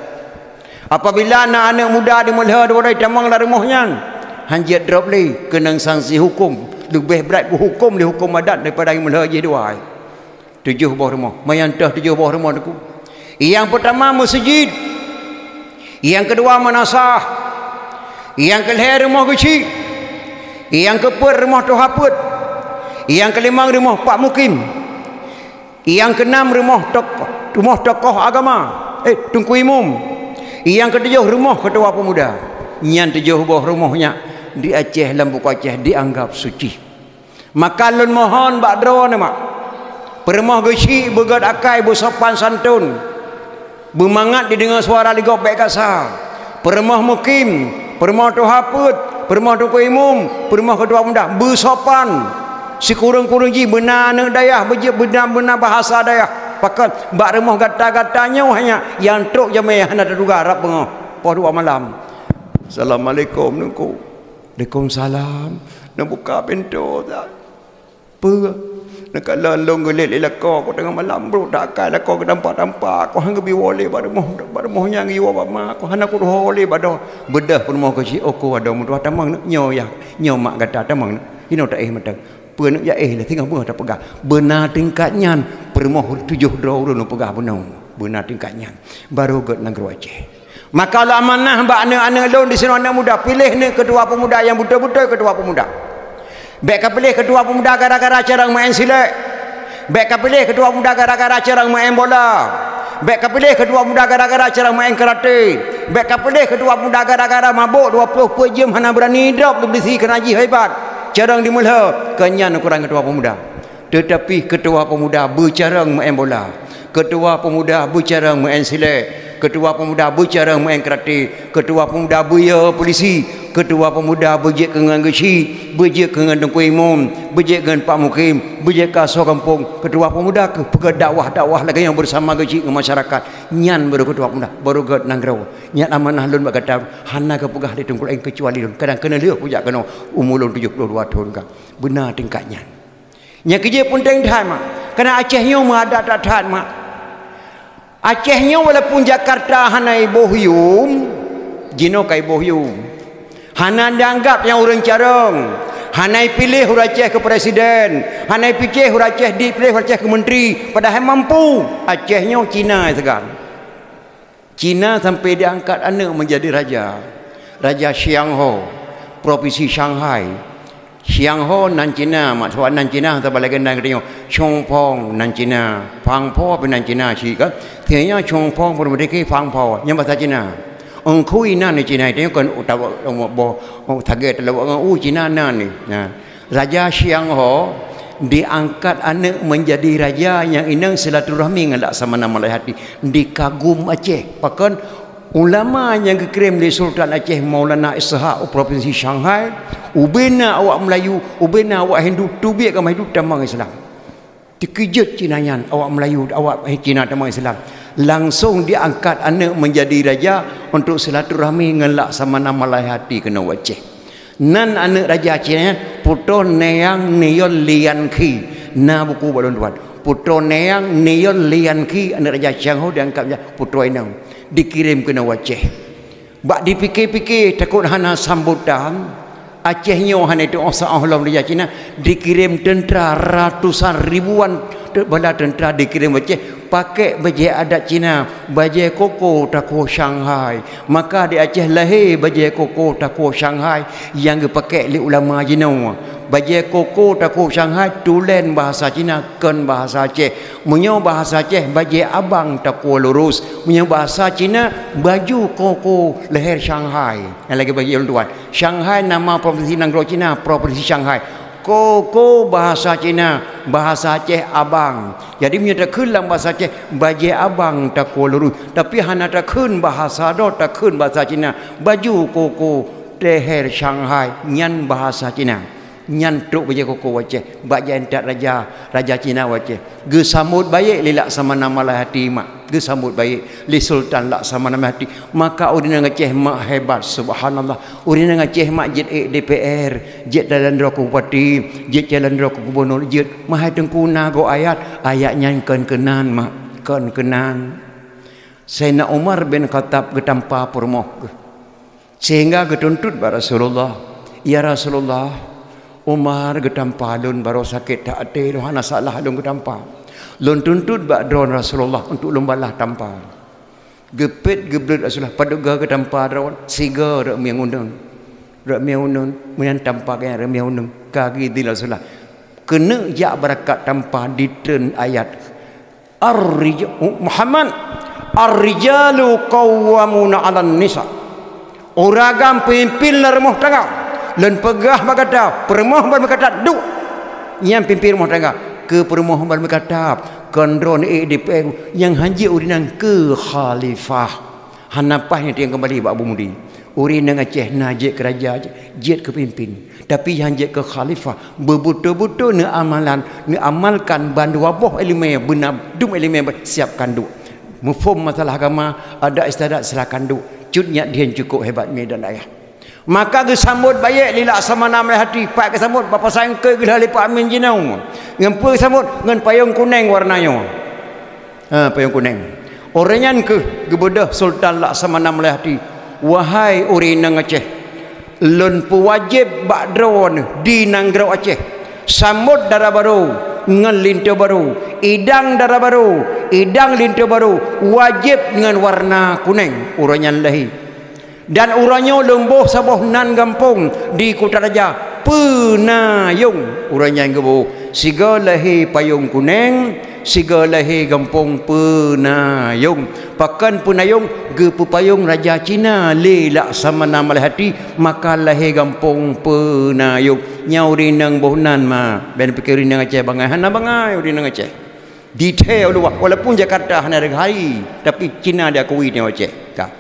A: Apabila anak muda dimelha dua dari tamang remoh nyan hanya drop le kenang sanksi hukum lebih berat hukum di hukum adat daripada yang melha je dua 7 boh remoh mayan dah 7 boh remoh tengku. Yang pertama masjid, yang kedua manasah, yang kelima rumah kecil, yang keempat rumah tuhaput, yang kelima rumah pak mukim, yang keenam rumah tokoh agama tungku imam, yang ketujuh rumah ketua pemuda. Yang 7 buah rumahnya di Aceh lam buku Aceh dianggap suci. Maka lun mohon bakdro nama permah gesi begat akai bersopan santun bermangat didengar suara ligop baik kasar. Permah mukim, permah tuhaput, permah tuku imum, permah ketua pemuda bersopan sekurang-kurang ji benar dayah benar bahasa dayah pakat bak remah gata-gatanya hanya yang truk jamai hana terduga harap pengah pada malam. Assalamualaikum nengku. Waalaikumsalam. Nak buka pintu tak? Per. nak lalong gelit lelako ko tengah malam bro dak kai lako ke dampak ko hang bi wole bar moh yang iwa bama ko hana ko wole bado bedah pun moh ko si oko ada mu tamang nyo ya nyo mak kata tamang ino tak matang pun ya lah tinggal buah tak pegah benar tingkatnya permoh 7 dro nu pegah punau benar tingkatnya baru get negeri Aceh. Maka kalau amanah mbak anak-anak lon di sini anak muda pilih ni ketua pemuda yang betul-betul ketua pemuda. Baik pilih ketua pemuda gara-gara cara main silat. Baik pilih ketua pemuda gara-gara cara main bola. Baik pilih ketua pemuda gara-gara cara main karate. Baik pilih ketua pemuda gara-gara mabuk 24 jam hana berani hidup tu beli kenaji hebat. Cara dimulai kenyan kurang ketua pemuda. Tetapi ketua pemuda bercara main bola. Ketua pemuda bercara main silat. Ketua pemuda bercara main karate, ketua pemuda buya polisi, ketua pemuda berjek dengan gesi, berjek dengan Tengku Imam, berjek dengan Pak Mukim, berjek kasar kampung. Ketua pemuda ke pegang dakwah lagi yang bersama gesi dengan masyarakat. Nyan baru ketua pemuda, baru get nangrau. Nyan amanah lun berkata, hana ke pegah di Tengku lain kecuali lun. Kadang kena lihat pujak kena umur lun 72 tahun kan. Benar tingkatnya. Nya kerja pun tengah mak. Karena Acehnya mah ada tak tahan mak. Acehnya walaupun Jakarta hanai bohyum jino kai bohyum hana dianggap yang orang careng hanai pilih huruf Aceh ke presiden hanai pilih huruf Aceh dipilih huruf Aceh ke menteri padahal mampu Acehnya Cina sekarang Cina sampai diangkat anak menjadi raja Xiangho provinsi Shanghai Xiangho nan Cina maksud nan Cina tak balik nan katanya Chongpong nan Cina Pangpoเป็นnan Cina sih kan tiada Chongpong pun mereka Pangpo yang bahasa Cina engkau ini nan Cina itu kan utawa mau target lawan Cina nan ni Raja Xiangho diangkat anak menjadi raja yang inang silaturahmi dengan Laksamana Malaya Hati dikagum Aceh bahkan ulama yang kekirim di Sultan Aceh Maulana Ishaq provinsi Shanghai ubena awak Melayu ubena awak Hindu tubik ke Hindu tamang Islam dikejut Cinanyan awak Melayu awak Cina tamang Islam langsung diangkat anak menjadi raja untuk silaturahmi dengan Laksamana Malaya Hati kena Aceh nan anak raja Cina puto Neyang Niyon Lian Ki na buku balon tuan puto Neyang Niyon Lian Ki anak raja Xiangho diangkat puto Enang dikirim ke Aceh. Bak dipikir-pikir takut hana sambutan. Acehnya hana itu Allah dia Cina dikirim tentera ratusan ribuan bala tentera dikirim Aceh pakai baju adat Cina, baju koko tako Shanghai. Maka di Aceh lahir baju koko tako Shanghai yang dipakai oleh ulama Cina. Baju koko tako Shanghai tulen bahasa Cina kan bahasa Aceh. Munyo bahasa Aceh baju abang tako lurus. Munyo bahasa Cina baju koko leher Shanghai. Yang lagi bagi tuan. Shanghai nama provinsi Nanggro Cina, provinsi Shanghai. Koko bahasa Cina, bahasa Aceh abang. Jadi menyatakan dalam bahasa Aceh baju abang tako lurus. Tapi hana takun bahasa do takun bahasa Cina. Baju koko leher Shanghai nyan bahasa Cina. Nyantuk baju koko Aceh bak jantat raja Cina Aceh gesamut baik li Laksamana Malaya Hati mak gesamut baik li Sultan Laksamana Malaya Hati maka urang Aceh mak hebat subhanallah urang Aceh mak jet DPR jet dalam roko bupati jet jalan roko gubernur jet mahai Tengku Nago ayatnya kenan mak kenan Sayyidina Umar bin Khattab getampa permoh sehingga getuntut ba Rasulullah ya Rasulullah Umar getampa lun baru sakit tak ada hana salah lun getampa lun tuntut bak drone Rasulullah untuk lumbalah tampa gepet geblet Rasulullah paduga getampa drone siga rak miang undang menyang tampa kaya rak miang undang kaki di Rasulullah kena jak barakat tampa di turn ayat Muhammad ar-rijalu qawwamuna 'alan nisa uragam pemimpin lermoh tangga dan pegah berkata permoh berkata duk yang pimpin rumah tangga ke permoh berkata kondron DPR yang hanji urinan ke khalifah hanapah yang dia kembali Pak Abu Mudi urin Aceh najik ke raja jet ke pimpin tapi hanji ke khalifah betul-betul ne amalan ne amalkan bandu waboh ilmiah benar dum ilmiah siapkan duk mufhum masalah agama ada istiadat silakan duk cutnya dia cukup hebat medan ayah Maka gesambut baik lila samana meleh hati pak gesambut bapa sangke gelah lipat amin jinau ngempu sambut ngan payung kuning warnanya payung kuning oranyan ke gebedah sultan laksamana meleh hati wahai urina Aceh lun pu wajib bakdron di Nanggro Aceh sambut darah baru ngan linto baru idang darah baru idang linto baru wajib ngan warna kuning oranyan lahi dan uranya lembuh sabuh nan gampung di Kota Raja penayung uranya yang gebu siga lahi payung kuning siga lahi gampung penayung pakan penayung ge payung Raja Cina le laksamana melehati maka lahi gampung penayung nyau rinang bohnan ma ben pikir rinang Aceh bangai hana bangai rinang Aceh detail luak walaupun Jakarta hana hari tapi Cina dia akui ni Aceh ka